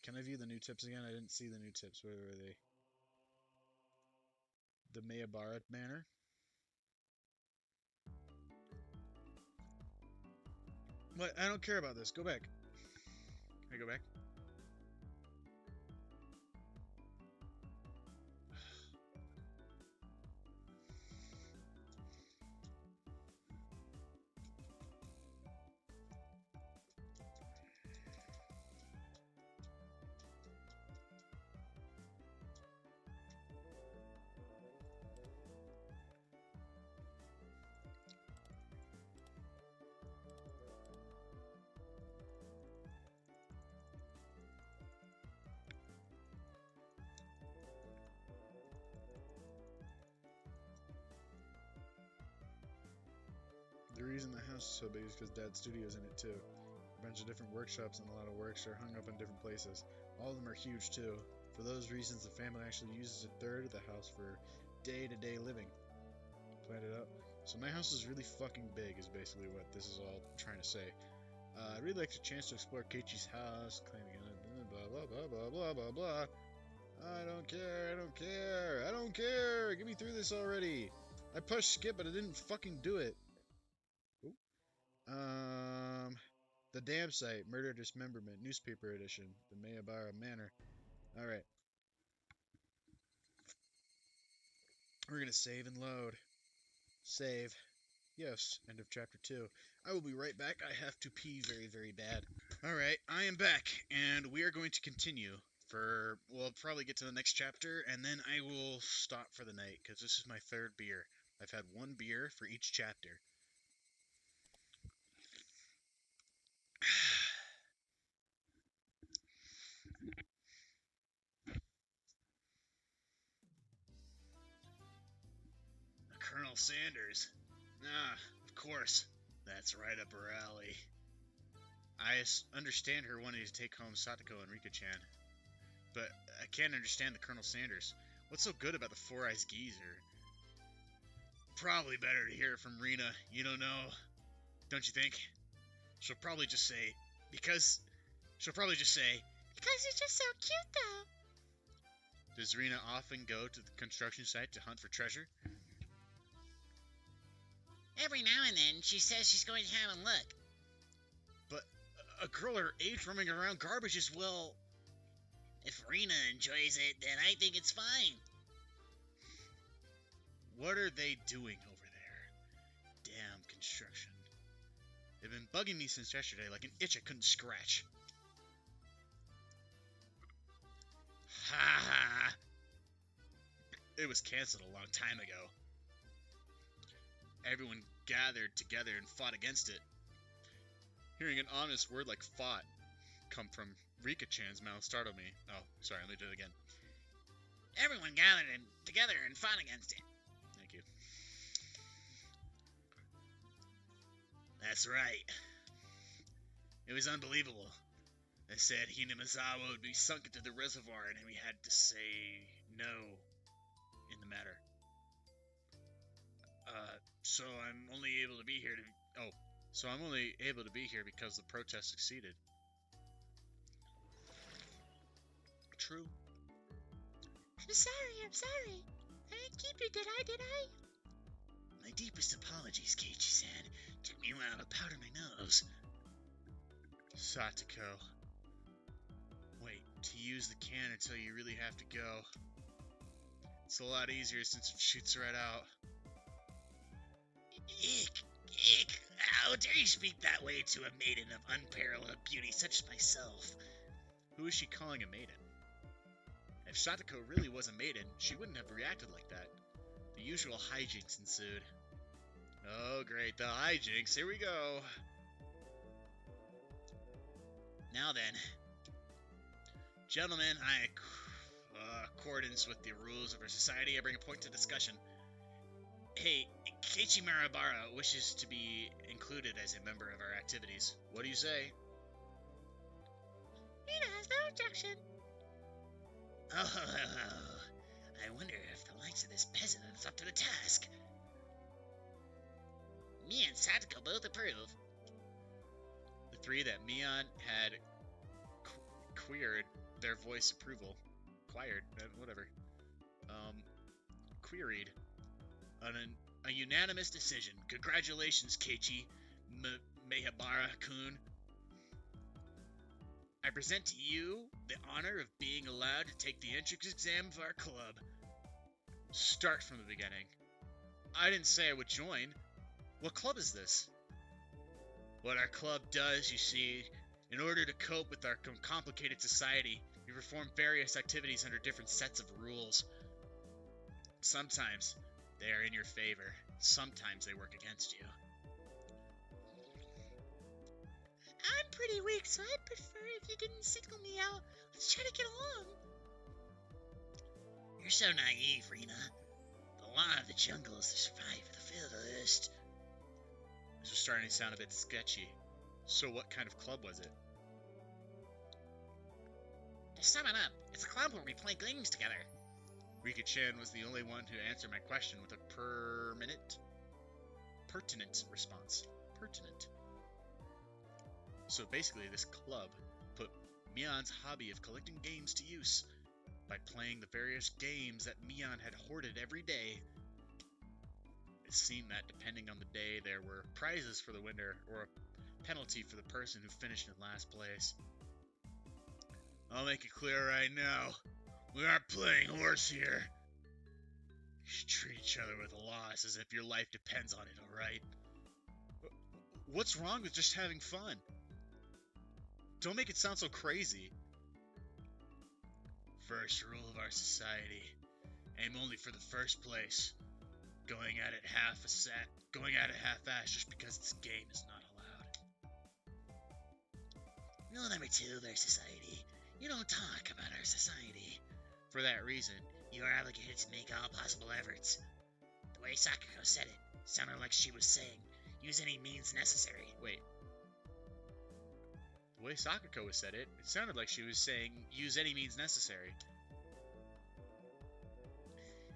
Can I view the new tips again? I didn't see the new tips. Where were they? The Mayabara Manor. What? I don't care about this. Go back. Can I go back? The reason the house is so big is because Dad's studio's in it too. A bunch of different workshops and a lot of works are hung up in different places. All of them are huge too. For those reasons, the family actually uses a third of the house for day-to-day living. Planned it out. So my house is really fucking big is basically what this is all trying to say. I'd really like a chance to explore Keiichi's house, claiming blah blah blah blah blah blah blah. I don't care, I don't care, I don't care! Get me through this already! I pushed skip, but I didn't fucking do it. Ooh. The Dam Site, Murder Dismemberment, Newspaper Edition, the Mayabara Manor. Alright. We're gonna save and load. Save. Yes, end of chapter 2. I will be right back. I have to pee very, very bad. Alright, I am back, and we are going to continue for, we'll probably get to the next chapter, and then I will stop for the night, because this is my third beer. I've had one beer for each chapter. Colonel Sanders. Ah, of course. That's right up her alley. I understand her wanting to take home Satoko and Rika-chan, but I can't understand the Colonel Sanders. What's so good about the Four Eyes Geezer? Probably better to hear it from Rena. You don't know, don't you think? She'll probably just say, because Because he's just so cute, though. Does Rena often go to the construction site to hunt for treasure? Every now and then, she says she's going to have a look. But a girl her age roaming around garbage is, well... If Rena enjoys it, then I think it's fine. What are they doing over there? Damn construction. They've been bugging me since yesterday like an itch I couldn't scratch. Ha ha! It was canceled a long time ago. Everyone gathered together and fought against it. Hearing an honest word like fought come from Rika-chan's mouth startled me. Oh, sorry, let me do it again. Everyone gathered together and fought against it. Thank you. That's right. It was unbelievable. They said Hinamizawa would be sunk into the reservoir, and we had to say no in the matter. So I'm only able to be here because the protest succeeded. True. I'm sorry. I didn't keep you, did I? My deepest apologies, Keiichi-san. Took me a while to powder my nose. Satoko. Wait, to use the can until you really have to go. It's a lot easier since it shoots right out. Eek. How dare you speak that way to a maiden of unparalleled beauty such as myself? Who is she calling a maiden? If Satoko really was a maiden, she wouldn't have reacted like that. The usual hijinks ensued. Oh great, the hijinks, here we go. Now then, gentlemen, accordance with the rules of our society, I bring a point to discussion. Hey, Keiichi Marabara wishes to be included as a member of our activities. What do you say? Rena has no objection. Oh, I wonder if the likes of this peasant is up to the task. Me and Satoko both approve. The three that Mion had queried their voice approval. Queried. A unanimous decision. Congratulations, Keiichi Mehabara-kun. I present to you the honor of being allowed to take the entrance exam of our club. Start from the beginning. I didn't say I would join. What club is this? What our club does, you see, in order to cope with our complicated society, we perform various activities under different sets of rules. Sometimes they are in your favor. Sometimes they work against you. I'm pretty weak, so I'd prefer if you didn't single me out. Let's try to get along. You're so naive, Rena. The law of the jungle is to survive for the fittest. This was starting to sound a bit sketchy. So what kind of club was it? To sum it up, it's a club where we play games together. Rika-chan was the only one who answered my question with a pertinent response. Pertinent. So basically, this club put Mion's hobby of collecting games to use by playing the various games that Mion had hoarded every day. It seemed that depending on the day, there were prizes for the winner or a penalty for the person who finished in last place. I'll make it clear right now. We aren't playing horse here. You should treat each other with a loss as if your life depends on it, alright? What's wrong with just having fun? Don't make it sound so crazy. First rule of our society. Aim only for the first place. Going at it half-assed just because it's a game is not allowed. Rule number 2 of our society. You don't talk about our society. For that reason, You are obligated to make all possible efforts. The way Sakako said it sounded like she was saying, use any means necessary. wait. The way Sakako said it, it sounded like she was saying, use any means necessary.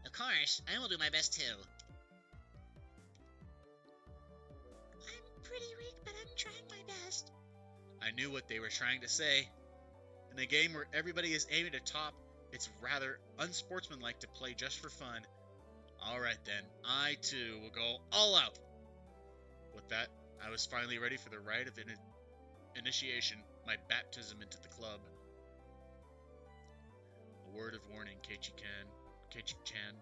Of course, I will do my best too. I'm pretty weak, but I'm trying my best. I knew what they were trying to say. In a game where everybody is aiming to top, it's rather unsportsmanlike to play just for fun. Alright then, I too will go all out. With that, I was finally ready for the rite of initiation, my baptism into the club. A word of warning, Keiichi-chan.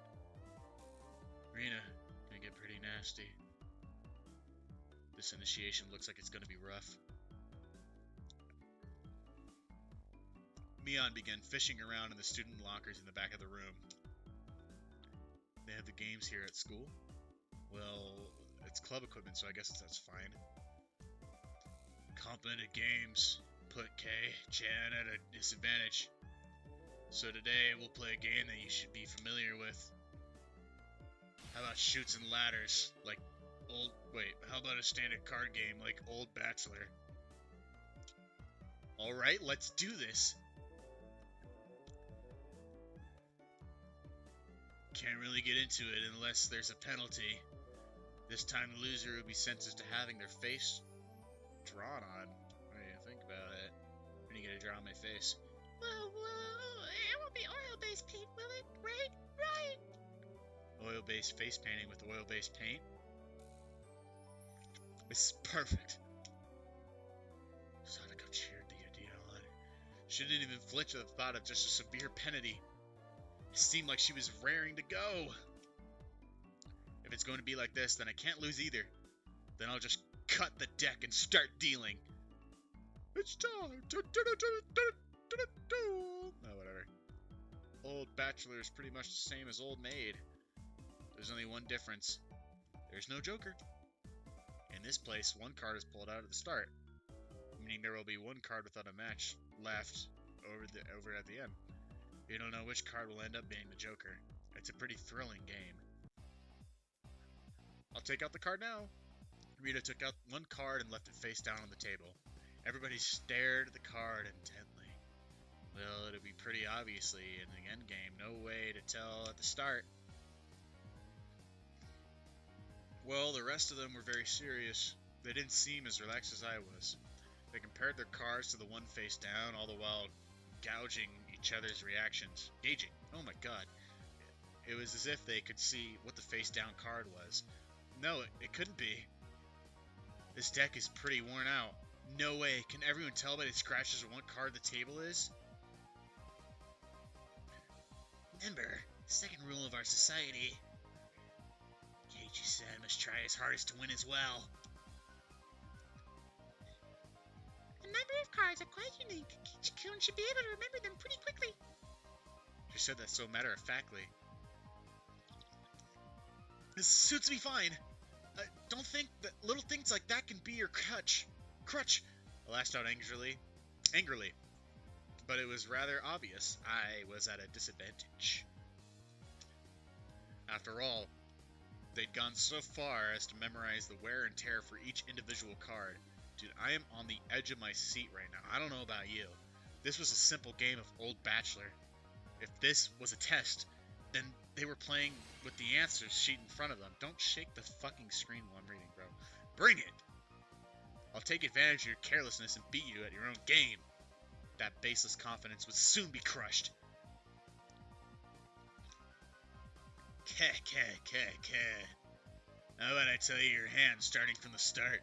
Rina, gonna get pretty nasty. This initiation looks like it's gonna be rough. Mion began fishing around in the student lockers in the back of the room. They have the games here at school? Well, it's club equipment, so I guess that's fine. Complimented games put Chan at a disadvantage. So today we'll play a game that you should be familiar with. How about Chutes and Ladders, how about a standard card game like Old Bachelor? Alright, let's do this. Can't really get into it unless there's a penalty. This time the loser will be sentenced to having their face drawn on. What do you think about it? When you get a draw on my face? Whoa, it won't be oil-based paint, will it? Right. Oil-based face painting with oil-based paint? This is perfect. Sadako cheered the idea on. She didn't even flinch at the thought of just a severe penalty. It seemed like she was raring to go. If it's going to be like this, then I can't lose either. Then I'll just cut the deck and start dealing. It's time. Oh, whatever. Old Bachelor is pretty much the same as Old Maid. There's only one difference. There's no Joker. In this place, one card is pulled out at the start, meaning there will be one card without a match left over at the end. You don't know which card will end up being the Joker. It's a pretty thrilling game. I'll take out the card now. Rita took out one card and left it face down on the table. Everybody stared at the card intently. Well, it'll be pretty obviously in the end game. No way to tell at the start. Well, the rest of them were very serious. They didn't seem as relaxed as I was. They compared their cards to the one face down, all the while gauging each other's reactions. Gauging. Oh my god. It was as if they could see what the face down card was. No, it couldn't be. This deck is pretty worn out. No way. Can everyone tell by the scratches what card the table is? Remember, second rule of our society. Keiichi-san must try his hardest to win as well. The number of cards are quite unique. Keiichi-kun should be able to remember them pretty quickly. She said that so matter-of-factly. This suits me fine. Don't think that little things like that can be your crutch. I lashed out angrily. But it was rather obvious I was at a disadvantage. After all, they'd gone so far as to memorize the wear and tear for each individual card. Dude, I am on the edge of my seat right now. I don't know about you. This was a simple game of Old Bachelor. If this was a test, then they were playing with the answers sheet in front of them. Don't shake the fucking screen while I'm reading, bro. Bring it! I'll take advantage of your carelessness and beat you at your own game. That baseless confidence would soon be crushed. How about I tell you your hand starting from the start?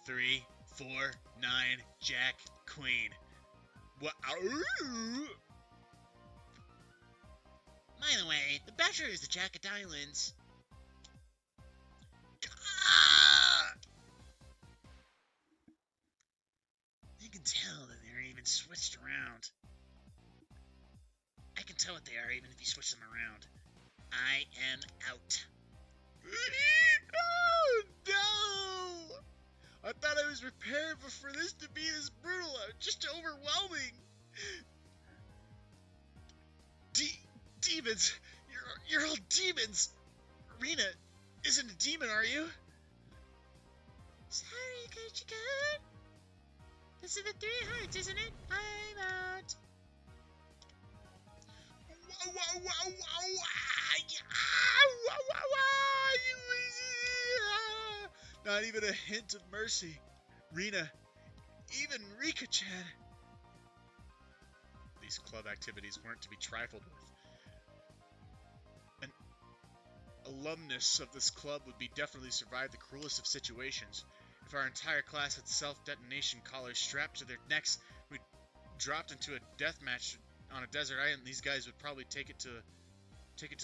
3, 4, 9, Jack, Queen. What? By the way, the Bachelor is the Jacket Islands. Ah! You can tell that they're even switched around. I can tell what they are even if you switch them around. I am out. Oh, no! I thought I was prepared for this to be this brutal, just overwhelming. Demons! You're all demons! Rena isn't a demon, are you? Sorry, Kaichika. This is the 3 hearts, isn't it? I'm out. Not even a hint of mercy. Rena, even Rika-chan. These club activities weren't to be trifled with. An alumnus of this club would be definitely survive the cruelest of situations. If our entire class had self-detonation collars strapped to their necks, we dropped into a death match on a desert island. These guys would probably take it to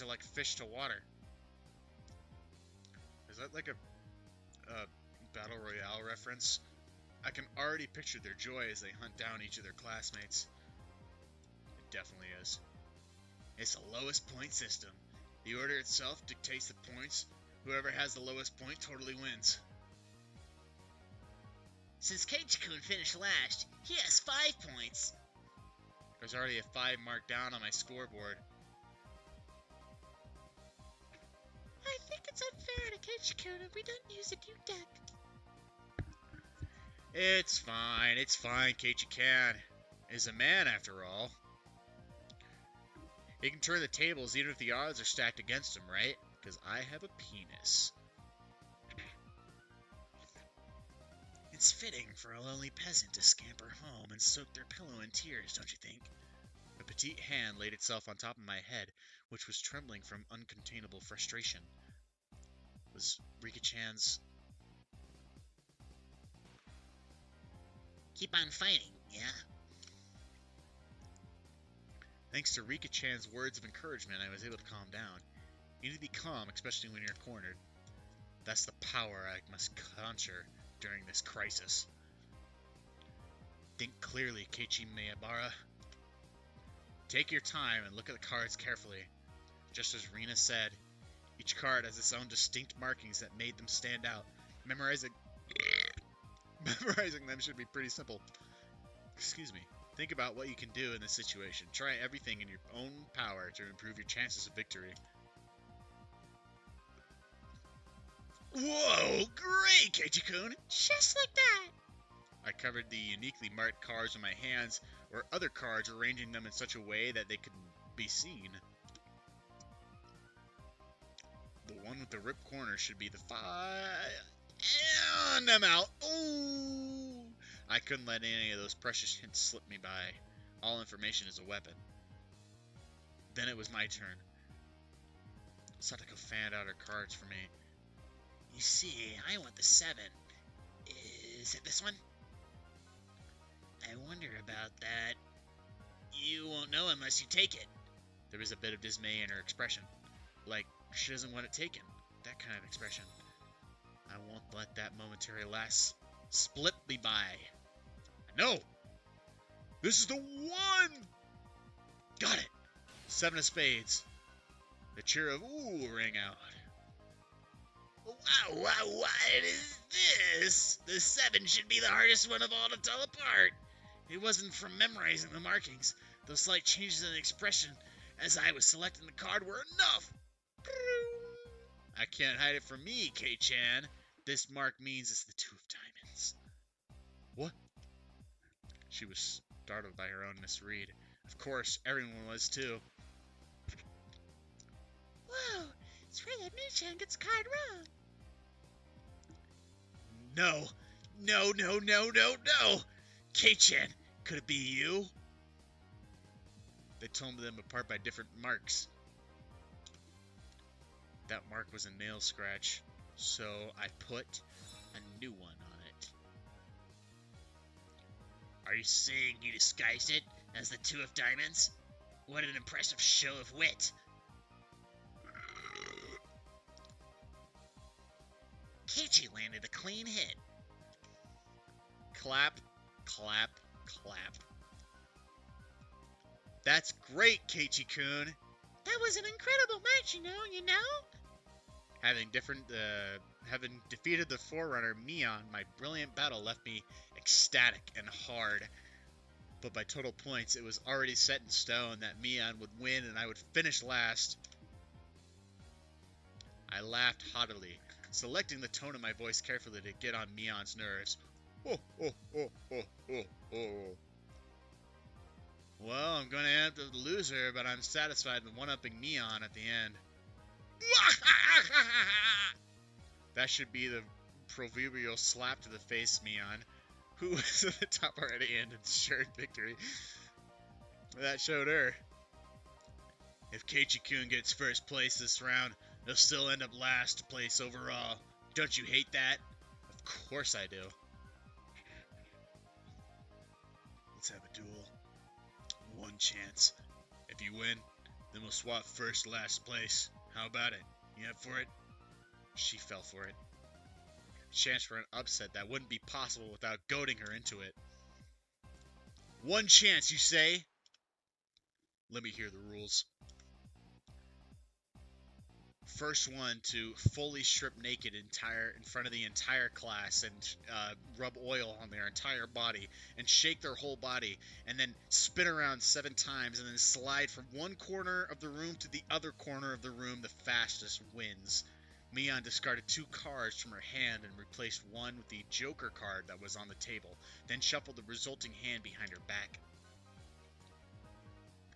like fish to water. Is that like a battle royale reference? I can already picture their joy as they hunt down each of their classmates. It definitely is. It's the lowest point system. The order itself dictates the points. Whoever has the lowest point totally wins. Since Keiichi-kun finished last, he has 5 points. There's already a 5 marked down on my scoreboard. I think it's unfair to Kaichika if we don't use a new deck. It's fine, Keiichi-kan is a man after all. He can turn the tables even if the odds are stacked against him, right? Because I have a penis. It's fitting for a lonely peasant to scamper home and soak their pillow in tears, don't you think? A petite hand laid itself on top of my head, which was trembling from uncontainable frustration. Was Rika-chan's... Keep on fighting, yeah? Thanks to Rika-chan's words of encouragement, I was able to calm down. You need to be calm, especially when you're cornered. That's the power I must conjure during this crisis. Think clearly, Keiichi Miyabara. Take your time and look at the cards carefully. Just as Rena said, each card has its own distinct markings that made them stand out. Memorizing them should be pretty simple. Excuse me. Think about what you can do in this situation. Try everything in your own power to improve your chances of victory. Whoa! Great, Keiichi-kun! Just like that. I covered the uniquely marked cards with my hands, or other cards, arranging them in such a way that they could be seen. The one with the ripped corner should be the 5... And I'm out! Ooh! I couldn't let any of those precious hints slip me by. All information is a weapon. Then it was my turn. Satoko fanned out her cards for me. You see, I want the 7. Is it this one? I wonder about that. You won't know unless you take it. There was a bit of dismay in her expression. Like, she doesn't want it taken. That kind of expression. I won't let that momentary lass split me by. No! This is the one! Got it! 7 of spades. The cheer of ooh rang out. Wow, what is this? The 7 should be the hardest one of all to tell apart. It wasn't from memorizing the markings. Those slight changes in expression as I was selecting the card were enough. I can't hide it from me, Kei-chan. This mark means it's the 2 of diamonds. What? She was startled by her own misread. Of course, everyone was too. Whoa, it's rare that Mii-chan gets a card wrong. No. Kei-chan, could it be you? They told them apart by different marks. That mark was a nail scratch, so I put a new one on it. Are you saying you disguised it as the two of diamonds? What an impressive show of wit. Keiichi landed a clean hit. Clap, clap, clap. That's great, Keiichi-kun. That was an incredible match, you know? Having defeated the Forerunner, Mion, my brilliant battle left me ecstatic and hard. But by total points, it was already set in stone that Mion would win and I would finish last. I laughed haughtily, selecting the tone of my voice carefully to get on Mion's nerves. Oh, oh, oh, oh, oh, oh. Well, I'm going to end up the loser, but I'm satisfied with one-upping Mion at the end. That should be the proverbial slap to the face, Mion, who was at the top already and ensured victory. That showed her. If Keiichi-kun gets first place this round, he'll still end up last place overall. Don't you hate that? Of course I do. Let's have a duel. One chance. If you win, then we'll swap first last place. How about it? You up for it? She fell for it. Chance for an upset that wouldn't be possible without goading her into it. One chance, you say? Let me hear the rules. First one to fully strip naked in front of the entire class and rub oil on their entire body and shake their whole body and then spin around 7 times and then slide from one corner of the room to the other corner of the room the fastest wins. Mion discarded 2 cards from her hand and replaced one with the Joker card that was on the table, then shuffled the resulting hand behind her back.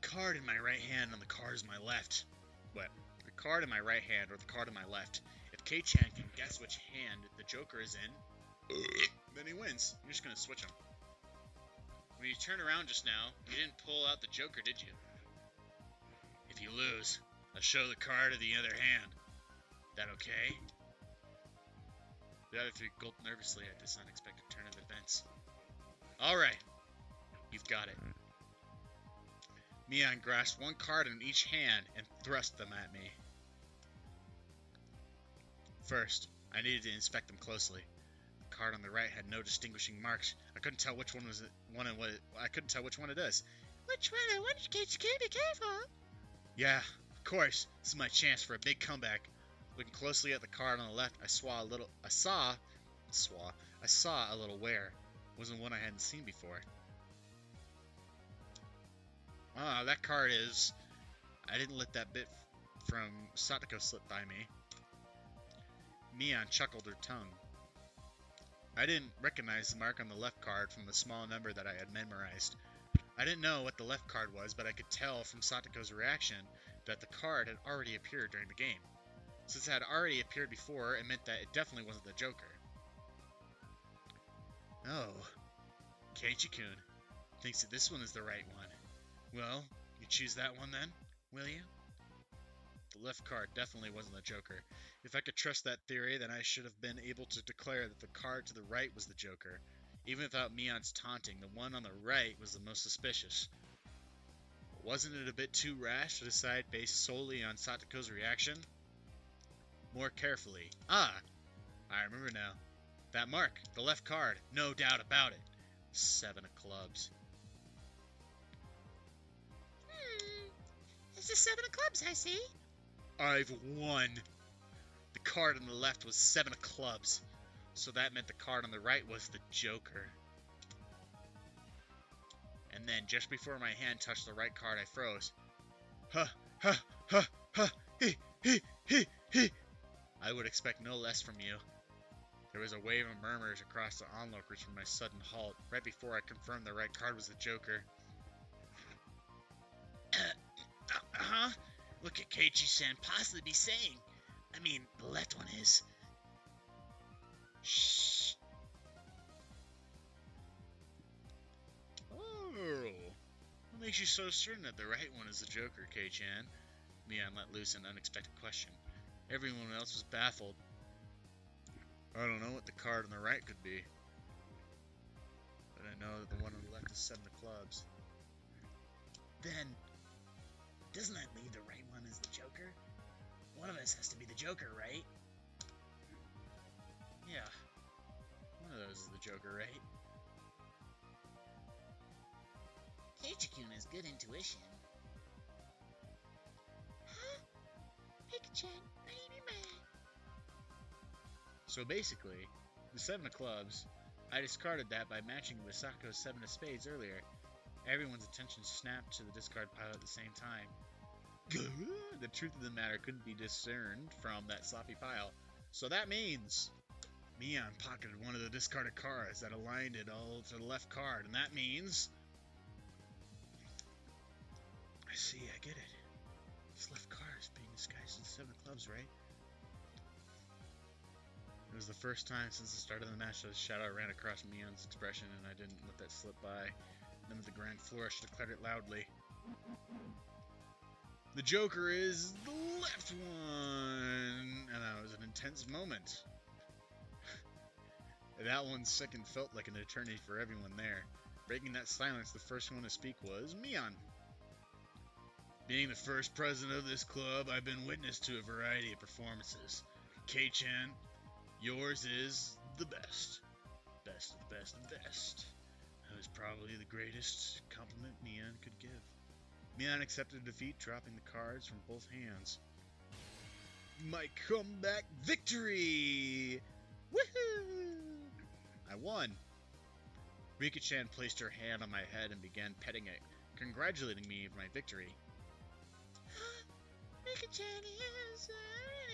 The card in my right hand on the cards in my left. What? The card in my right hand or the card in my left. If K-chan can guess which hand the Joker is in, then he wins. You're just going to switch them. When you turned around just now, you didn't pull out the Joker, did you? If you lose, I'll show the card of the other hand. That okay? The other 3 gulped nervously at this unexpected turn of events. Alright, you've got it. Mion grasped 1 card in each hand and thrust them at me. First, I needed to inspect them closely. The card on the right had no distinguishing marks. I couldn't tell which one was one and what. I couldn't tell which one it is. Which one? I want you to be careful. Yeah, of course. This is my chance for a big comeback. Looking closely at the card on the left, I saw a little wear. It wasn't one I hadn't seen before. Ah, that card is... I didn't let that bit from Satoko slip by me. Mion chuckled her tongue. I didn't recognize the mark on the left card from the small number that I had memorized. I didn't know what the left card was, but I could tell from Satoko's reaction that the card had already appeared during the game. Since it had already appeared before, it meant that it definitely wasn't the Joker. Oh, Keiichi-kun thinks that this one is the right one. Well, you choose that one then, will you? The left card definitely wasn't the Joker. If I could trust that theory, then I should have been able to declare that the card to the right was the Joker. Even without Mion's taunting, the one on the right was the most suspicious. Wasn't it a bit too rash to decide based solely on Satoko's reaction? More carefully. Ah! I remember now. That mark, the left card, no doubt about it. 7 of clubs. It's the 7 of clubs, I see. I've won. The card on the left was 7 of clubs, so that meant the card on the right was the Joker. And then, just before my hand touched the right card, I froze. Ha, ha, ha, ha, he. I would expect no less from you. There was a wave of murmurs across the onlookers from my sudden halt, right before I confirmed the right card was the Joker. What could Keiichi-san possibly be saying? I mean, the left one is. Shh. Oh, what makes you so certain that the right one is the Joker, Kei-chan? Mion let loose an unexpected question. Everyone else was baffled. I don't know what the card on the right could be. But I know that the one on the left is 7 of clubs. Then, doesn't that leave the right one as the Joker? One of us has to be the Joker, right? Yeah. One of those is the Joker, right? Keiichi-kun has good intuition. Huh? Pika-chan, what do you mean by that? So basically, the 7 of clubs, I discarded that by matching with Sako's 7 of spades earlier. Everyone's attention snapped to the discard pile at the same time. The truth of the matter couldn't be discerned from that sloppy pile. So that means Mion pocketed one of the discarded cards that aligned it all to the left card, and that means... I see, I get it. This left card is being disguised as 7 of clubs, right? It was the first time since the start of the match that a shadow ran across Mion's expression, and I didn't let that slip by. Then with the grand flourish, declared it loudly. The Joker is the left one! And that was an intense moment. That 1 second felt like an eternity for everyone there. Breaking that silence, the first one to speak was Mion. Being the first president of this club, I've been witness to a variety of performances. Kei-chan, yours is the best. Best of the best of the best. That was probably the greatest compliment Mion could give. Mion accepted defeat, dropping the cards from both hands. My comeback victory! Woohoo! I won. Rika-chan placed her hand on my head and began petting it, congratulating me for my victory. Pika-chan is...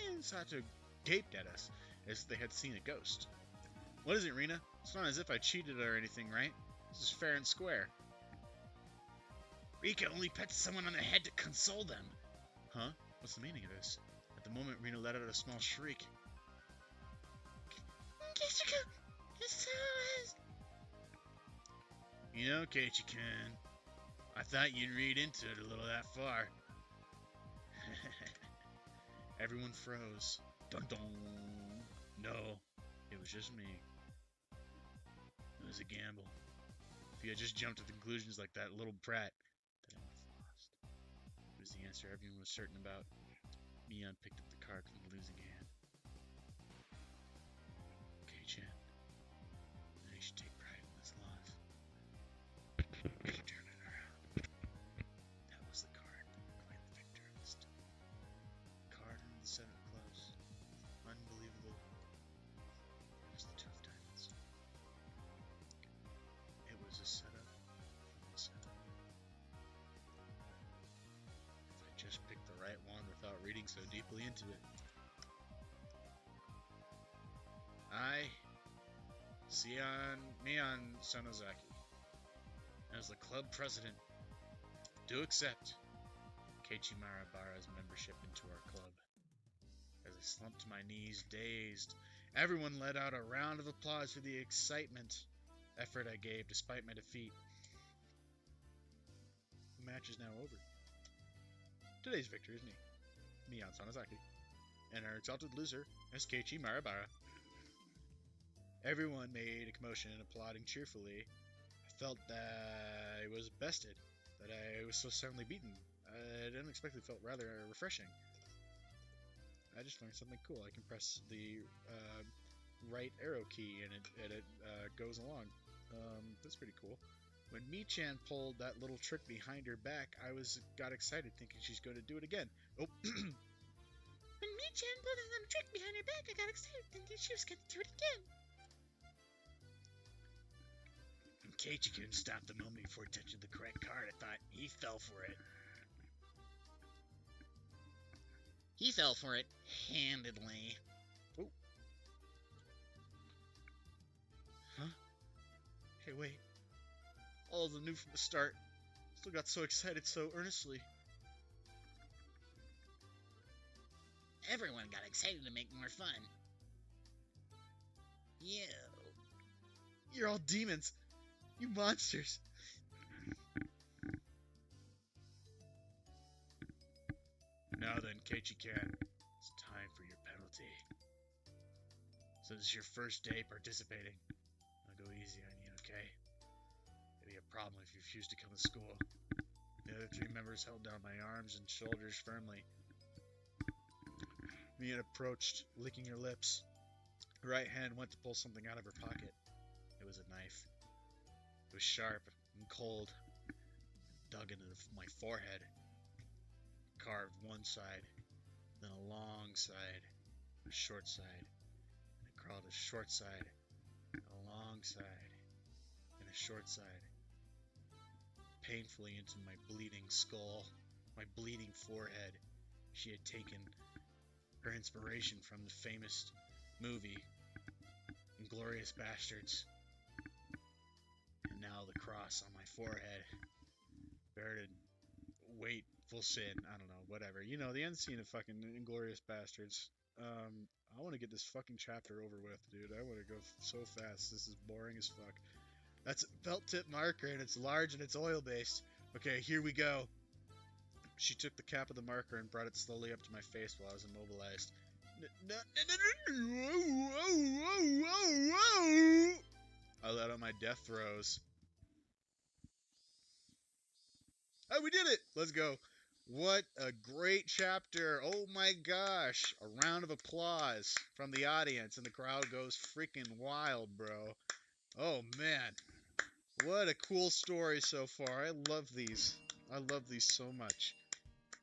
And Sato gaped at us as if they had seen a ghost. What is it, Rina? It's not as if I cheated or anything, right? This is fair and square. Rika only pets someone on the head to console them. Huh? What's the meaning of this? At the moment, Rina let out a small shriek. Keiichi-kun, it's so... You know, Keiichi-kun, I thought you'd read into it a little that far. Everyone froze. Dun-dun. No, it was just me. It was a gamble. If you had just jumped to conclusions like that little brat, then I would have lost. It was the answer everyone was certain about. Mion picked up the card from the losing hand. Kei-chan, I should take pride in this loss. She turned it around. That was the card that proclaimed the victor of this duel. Card into the 7 of clubs. Unbelievable. It was the 2 of diamonds. It was a setup from the setup. If I just picked the right one without reading so deeply into it. I, Mion Sonozaki, as the club president, do accept Keiichi Marabara's membership into our club. As I slumped to my knees, dazed, everyone let out a round of applause for the effort I gave despite my defeat. The match is now over. Today's victor is me, Mion Sonozaki, and our exalted loser is Keiichi Marabara. Everyone made a commotion, applauding cheerfully. I felt that I was bested, that I was so suddenly beaten. It unexpectedly felt rather refreshing. I just learned something cool. I can press the right arrow key and it goes along. That's pretty cool. When Mi-chan pulled that little trick behind her back, I got excited thinking she's going to do it again. Oh, When Mi-chan pulled a little trick behind her back, I got excited thinking she was going to do it again. When Keiichi-kun stopped the moment before touching the correct card, I thought he fell for it. He fell for it handedly. oh. Huh? Hey, wait. All of them knew from the start. Still got so excited so earnestly. Everyone got excited to make more fun. You. You're all demons. You monsters. Now then, Keiichi-kan, it's time for your penalty. So this is your first day participating. I'll go easy on you, okay? problem if you refuse to come to school. The other three members held down my arms and shoulders firmly. Mia approached, licking her lips. Her right hand went to pull something out of her pocket. It was a knife. It was sharp and cold, dug into my forehead, carved one side, then a long side, a short side, and it crawled a short side, a long side, and a short side, painfully into my bleeding skull, my bleeding forehead. She had taken her inspiration from the famous movie, Inglourious Bastards, and now the cross on my forehead, buried in waitful sin. I don't know, whatever. You know, the end scene of fucking Inglourious Bastards. I want to get this fucking chapter over with, dude. I want to go so fast. This is boring as fuck. That's a felt tip marker, and it's large and it's oil based. Okay, here we go. She took the cap of the marker and brought it slowly up to my face while I was immobilized. I let out my death throes. Oh, we did it! Let's go. What a great chapter. Oh my gosh. A round of applause from the audience, and the crowd goes freaking wild, bro. Oh man. What a cool story so far. I love these. I love these so much.